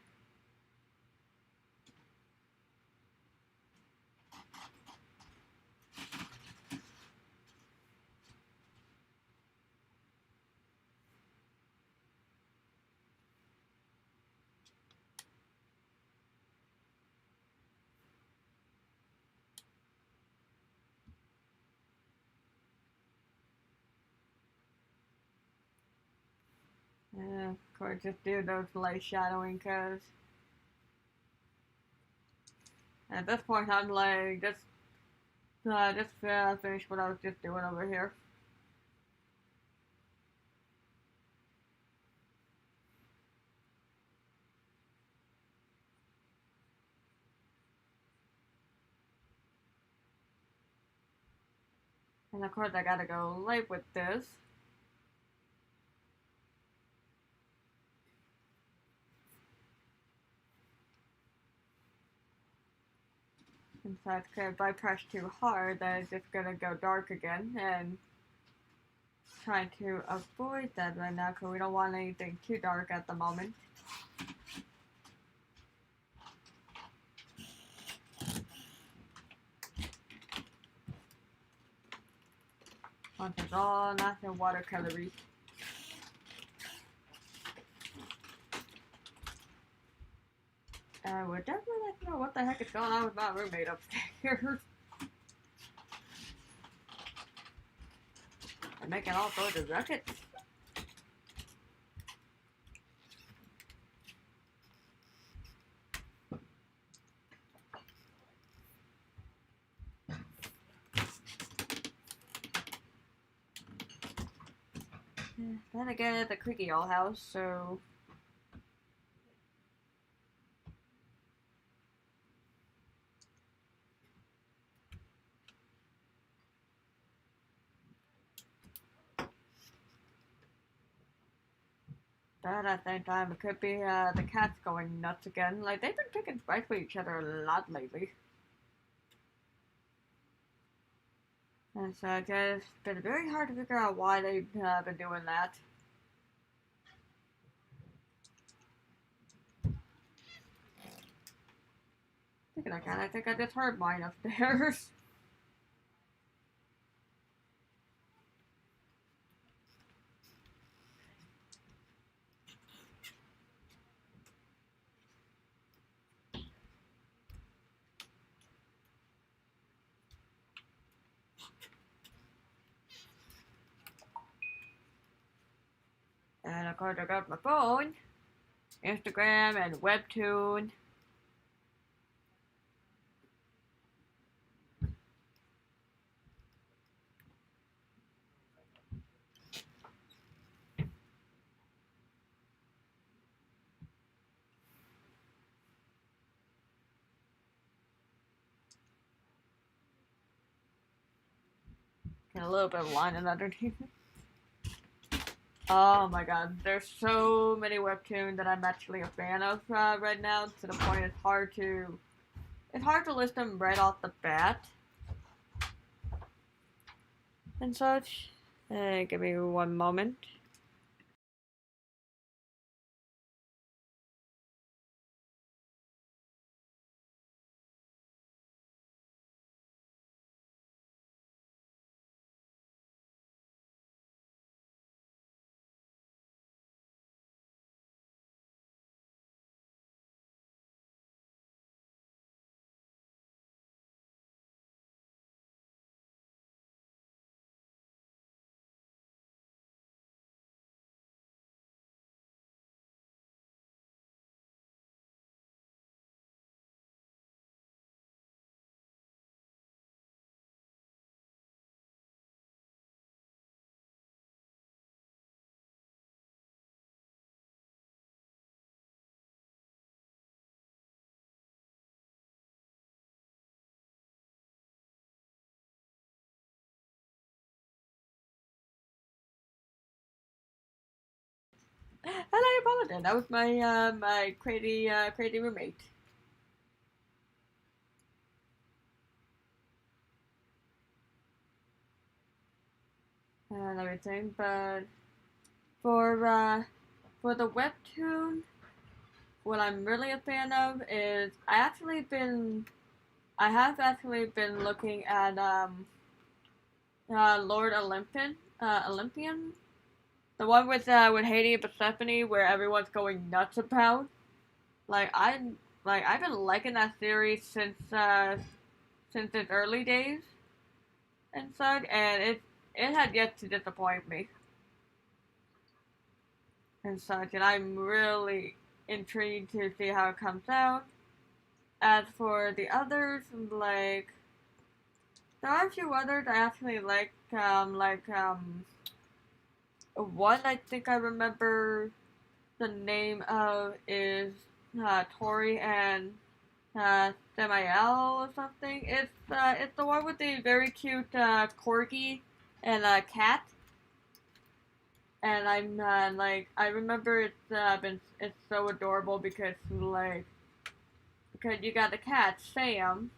Yeah, of course, just do those light shadowing, cause at this point I'm like just finish what I was just doing over here. And of course I gotta go light with this. In fact, if I press too hard, then it's just gonna go dark again, and trying to avoid that right now because we don't want anything too dark at the moment. Contains all natural watercolor. I would definitely like to know what the heck is going on with my roommate upstairs. I'm making all sorts of rackets. Then again, it's a creaky old house, so... But at the same time, it could be the cats going nuts again. Like, they've been picking fights with each other a lot lately. And so it's been very hard to figure out why they've been doing that. Thinking of that, I think I just heard mine upstairs. And of course I got my phone, Instagram, and Webtoon. And a little bit of lining underneath. Oh my god, there's so many webtoons that I'm actually a fan of right now, to the point it's hard to list them right off the bat and such. Give me one moment. And I apologize. That was my my crazy roommate. And everything, but for the webtoon, what I'm really a fan of is I have actually been looking at Lord Olympian, the one with Hades and Persephone, where everyone's going nuts about. Like I've been liking that series since its early days and such, and it had yet to disappoint me and such, and I'm really intrigued to see how it comes out. As for the others, like there are a few others I actually like one I think I remember the name of is Tori and Samael or something. It's the one with the very cute corgi and cat. And I'm like I remember it's so adorable because you got the cat Sam,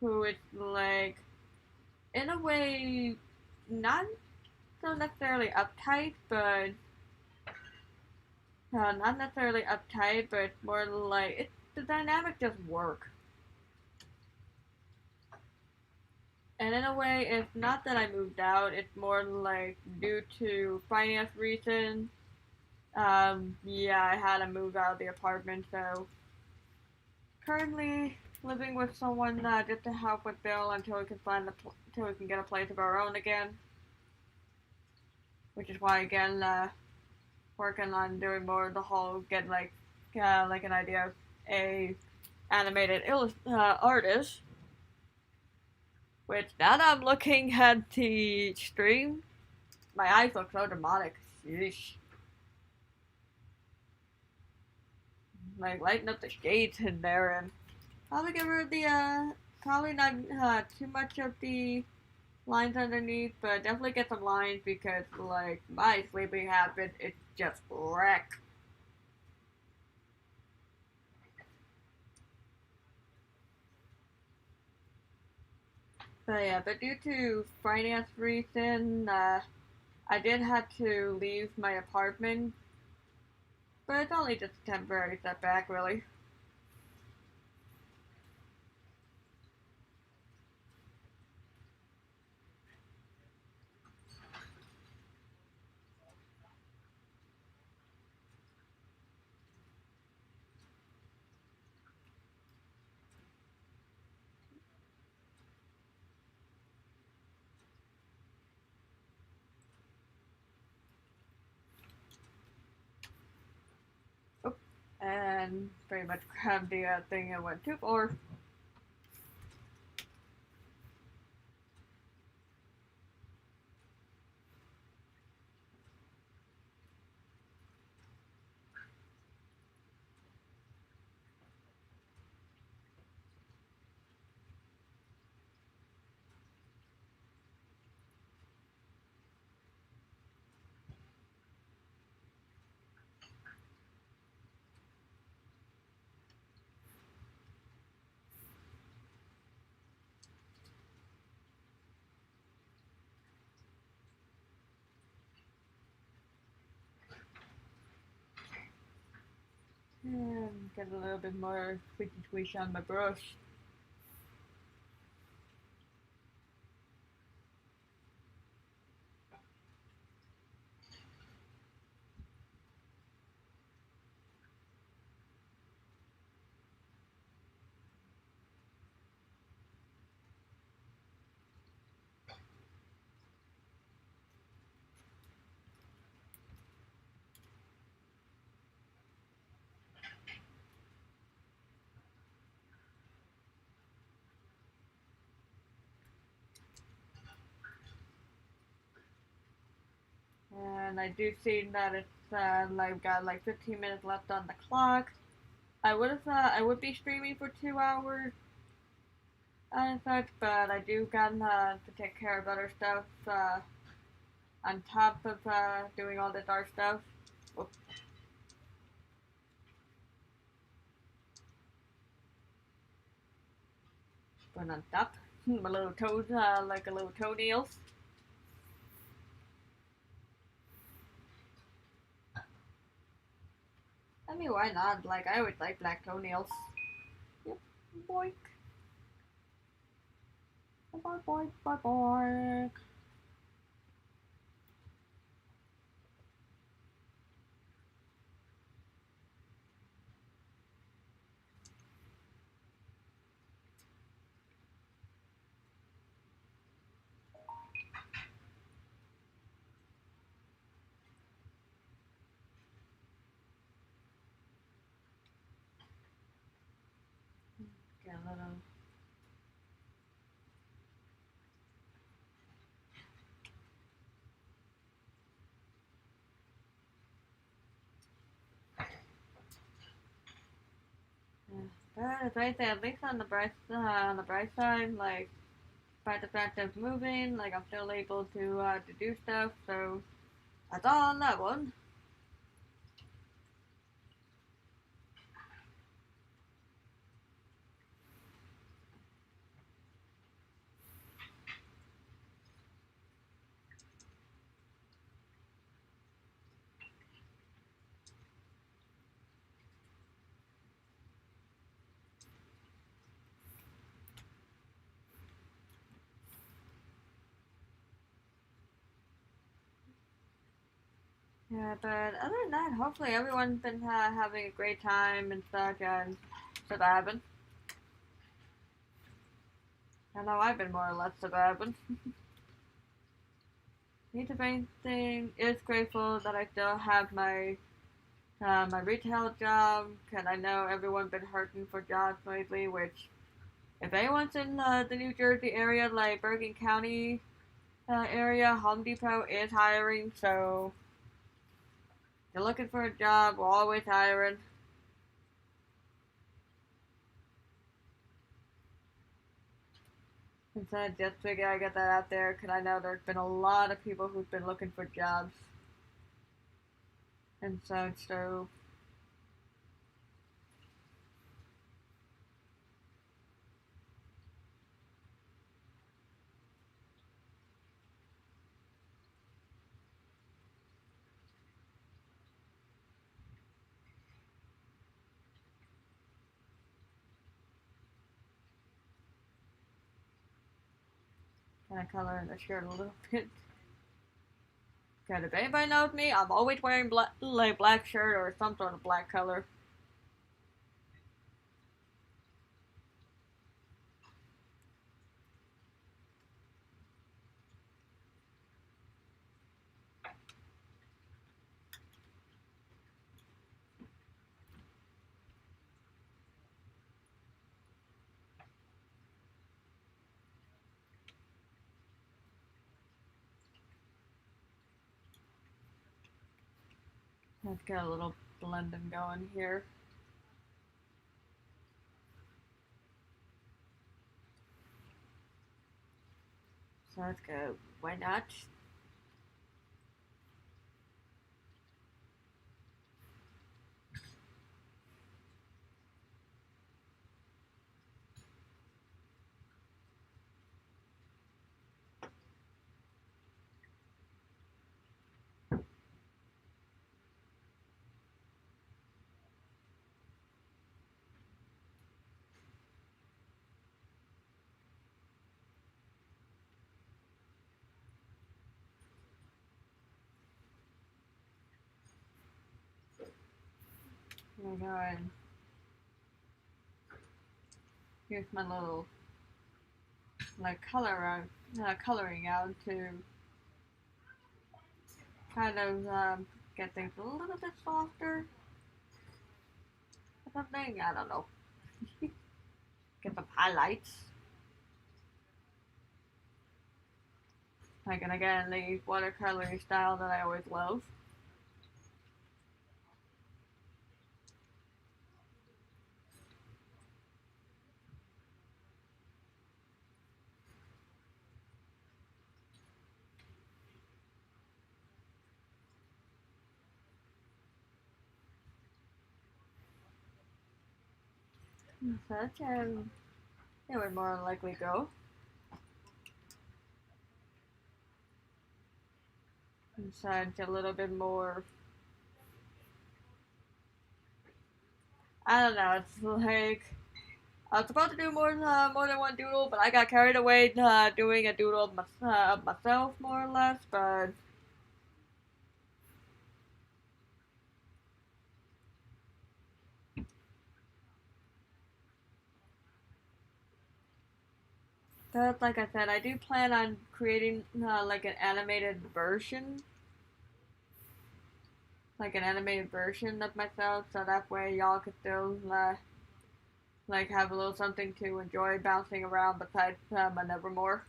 who is like in a way not so necessarily uptight, but not necessarily uptight, but more like the dynamic just work. And in a way, it's not that I moved out, it's more like due to finance reasons. Yeah, I had to move out of the apartment, so currently living with someone just to help with Bill until we can until we can get a place of our own again. Which is why again, working on doing more of the whole get like an idea of a animated artist. Which now that I'm looking at the stream, my eyes look so dramatic. Sheesh. Like lighten up the shades in there and probably get rid of the probably not too much of the lines underneath, but definitely get some lines because like my sleeping habit is just wreck. But yeah, but due to finance reason, I did have to leave my apartment, but it's only just a temporary setback, really. Oh, and pretty much grabbed the thing and went too far. And get a little bit more squishy squish on my brush. And I do see that it's like got like 15 minutes left on the clock. I would have thought I would be streaming for 2 hours and such, but I do got to take care of other stuff on top of doing all this art stuff. Whoops. Put on top. My little toes, like a little toenails. I mean, why not? Like, I always like black toenails. Yep, boink. Boink, boink, boink, boink. Get a little. Yeah. But as I say, at least on the bright side, like, despite the fact that it's moving, like, I'm still able to do stuff, so that's all on that one. Yeah, but other than that, hopefully everyone's been having a great time and such and surviving. I know I've been more or less surviving. The main thing is grateful that I still have my retail job, because I know everyone's been hurting for jobs lately, which, if anyone's in the New Jersey area, like Bergen County area, Home Depot is hiring, so if you're looking for a job, we're always hiring. And so I just figured I get that out there, because I know there's been a lot of people who've been looking for jobs. And so kind of color in the shirt a little bit. Because if anybody knows me, I'm always wearing black shirt or some sort of black color. Let's get a little blending going here. So let's go. Why not? There we go. And here's my little like coloring out to kind of get things a little bit softer. Or something. I don't know. Get some highlights. Like, and again, the watercolor style that I always love. Such and it would more than likely go. And such a little bit more. I don't know. It's like I was supposed to do more than one doodle, but I got carried away doing a doodle of myself more or less. But but like I said, I do plan on creating like an animated version of myself, so that way y'all could still like have a little something to enjoy bouncing around besides my Nevermore.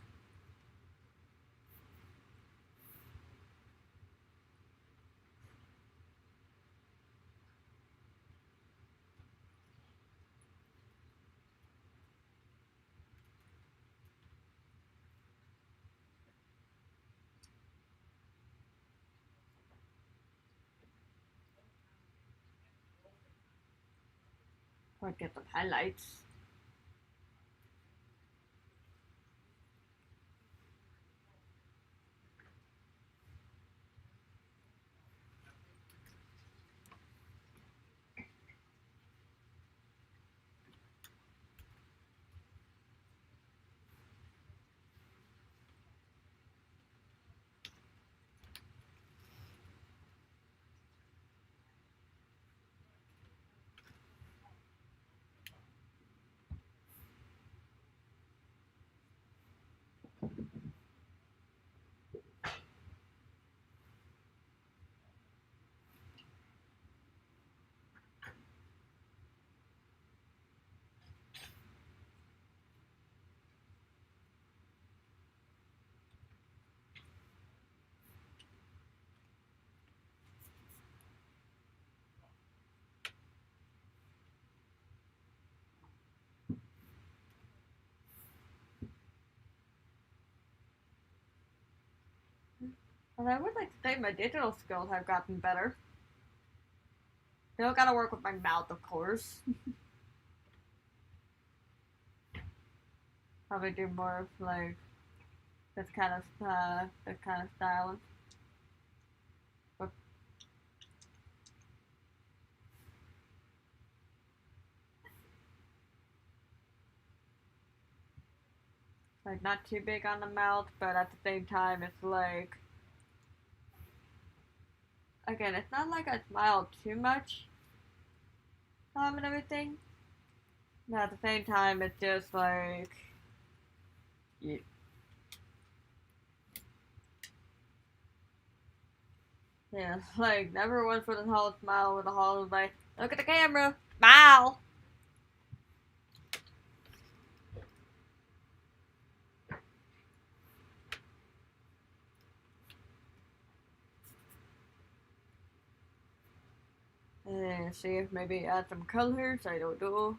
Or get some highlights. And I would like to say my digital skills have gotten better. Still gotta work with my mouth, of course. Probably do more of like this kind of style. But like not too big on the mouth, but at the same time it's like again, it's not like I smile too much and everything. But at the same time it's just like yeah. Yeah, like never one for the whole smile with the whole like look at the camera, smile. And see if maybe add some colors. I don't know.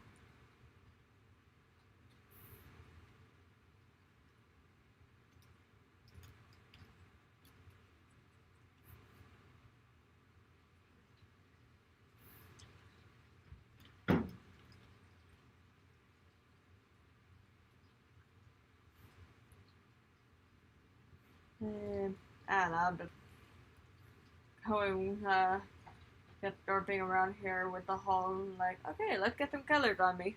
And I don't know. I'm just going just derping around here with the whole like okay, let's get some colors on me.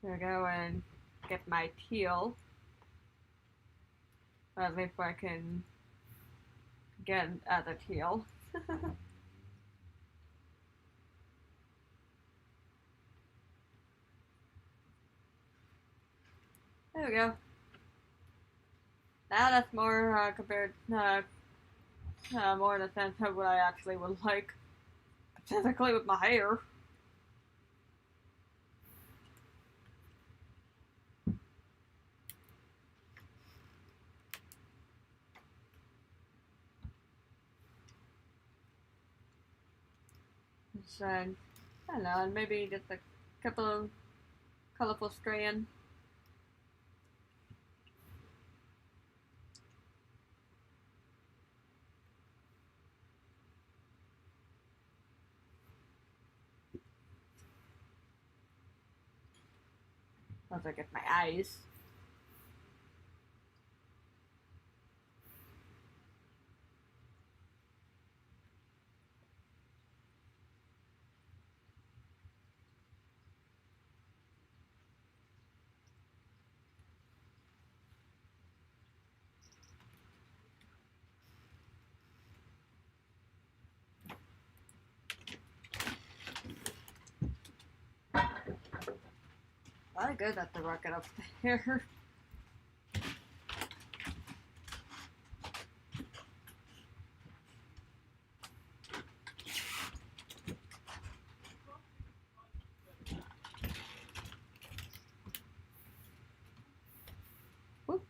There we go and get my teal. Or at least I can get other teal. There we go. Now that's more compared more in the sense of what I actually would like, specifically with my hair. So, I don't know, and maybe just a couple of colorful strands. Once I get my eyes. I good at the rocket up there. Whoop.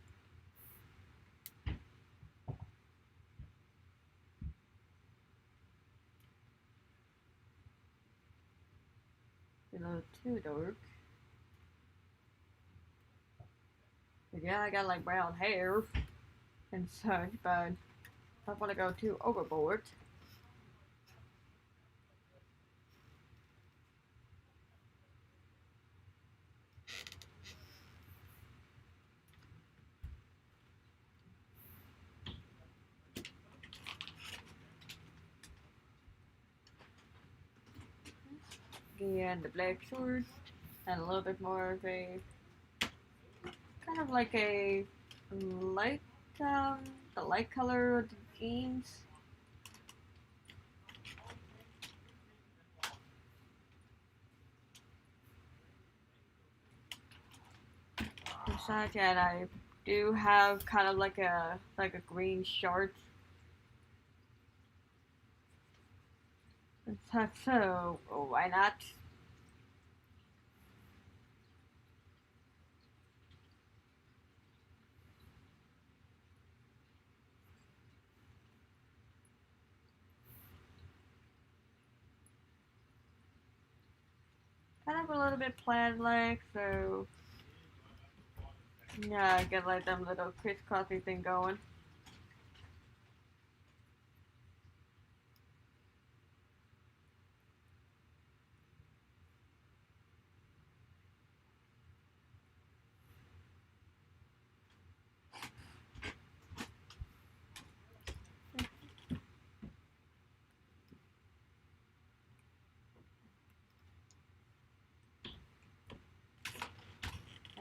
A little too dark. But yeah, I got like brown hair and such, but I don't want to go too overboard. And the black shorts, and a little bit more of a kind of like a light, the light color of the jeans. Besides, and I do have kind of like a green short. So why not? Kind of a little bit plaid like, so yeah, get like them little crisscrossy thing going.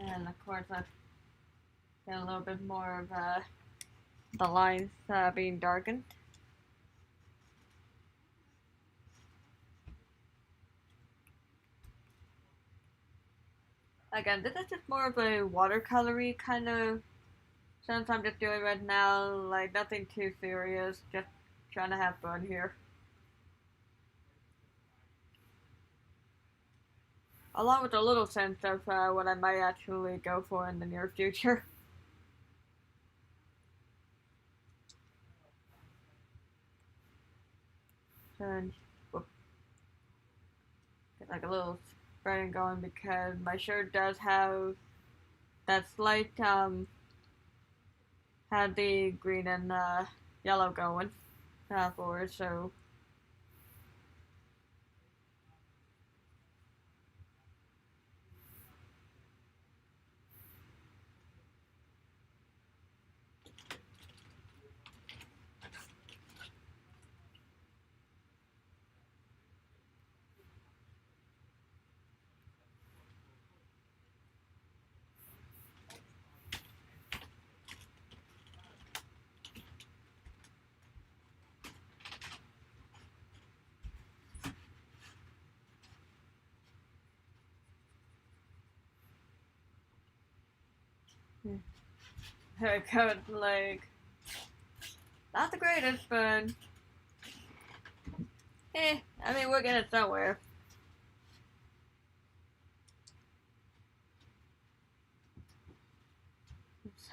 And of course, I get a little bit more of the lines being darkened. Again, this is just more of a watercolory kind of sense I'm just doing right now. Like nothing too serious, just trying to have fun here. Along with a little sense of what I might actually go for in the near future. And get like a little spreading going because my shirt does have that slight had the green and yellow going for it, so haircut like not the greatest, but I mean we're getting somewhere.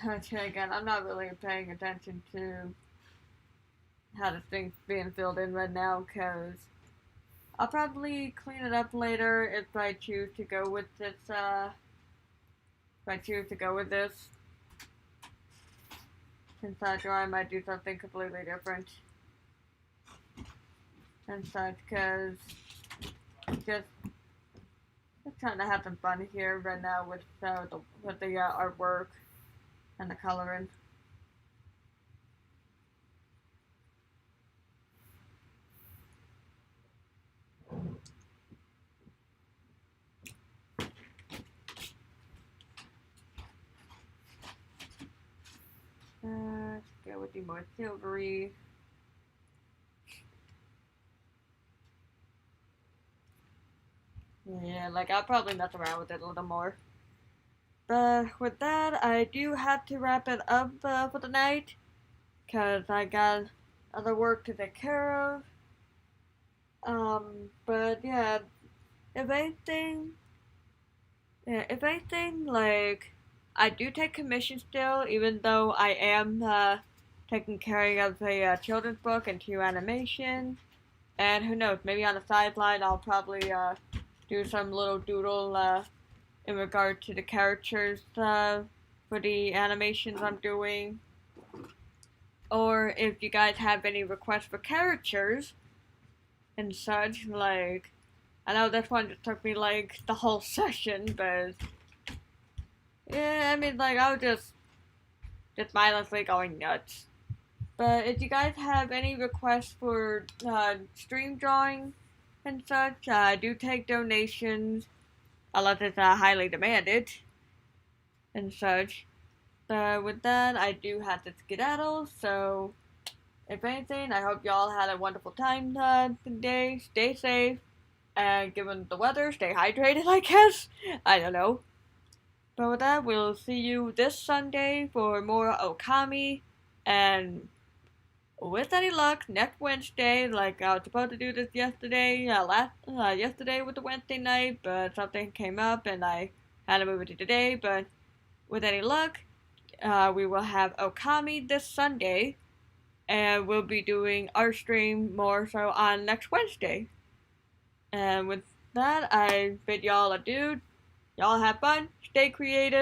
So again, I'm not really paying attention to how this thing's being filled in right now because I'll probably clean it up later if I choose to go with this. If I choose to go with this, since I might do something completely different and such. Because just trying to have some fun here right now with the artwork and the coloring. Let's go with the more silvery. Yeah, like I'll probably mess around with it a little more. But with that, I do have to wrap it up for the night. Because I got other work to take care of. But yeah, if anything, like, I do take commission still, even though I am taking care of a children's book and two animation. And who knows, maybe on the sideline I'll probably do some little doodle in regard to the characters for the animations I'm doing. Or if you guys have any requests for characters and such, like, I know this one just took me like the whole session, but yeah, I mean, like, I was just mindlessly going nuts. But if you guys have any requests for stream drawing and such, I do take donations unless it's highly demanded and such. With that, I do have to skedaddle, so if anything, I hope y'all had a wonderful time today. Stay safe, and given the weather, stay hydrated, I guess. I don't know. But with that, we'll see you this Sunday for more Okami, and with any luck, next Wednesday, like I was supposed to do this yesterday, yesterday with the Wednesday night, but something came up and I had to move it to today. But with any luck, we will have Okami this Sunday, and we'll be doing our stream more so on next Wednesday. And with that, I bid y'all adieu. Y'all have fun, stay creative.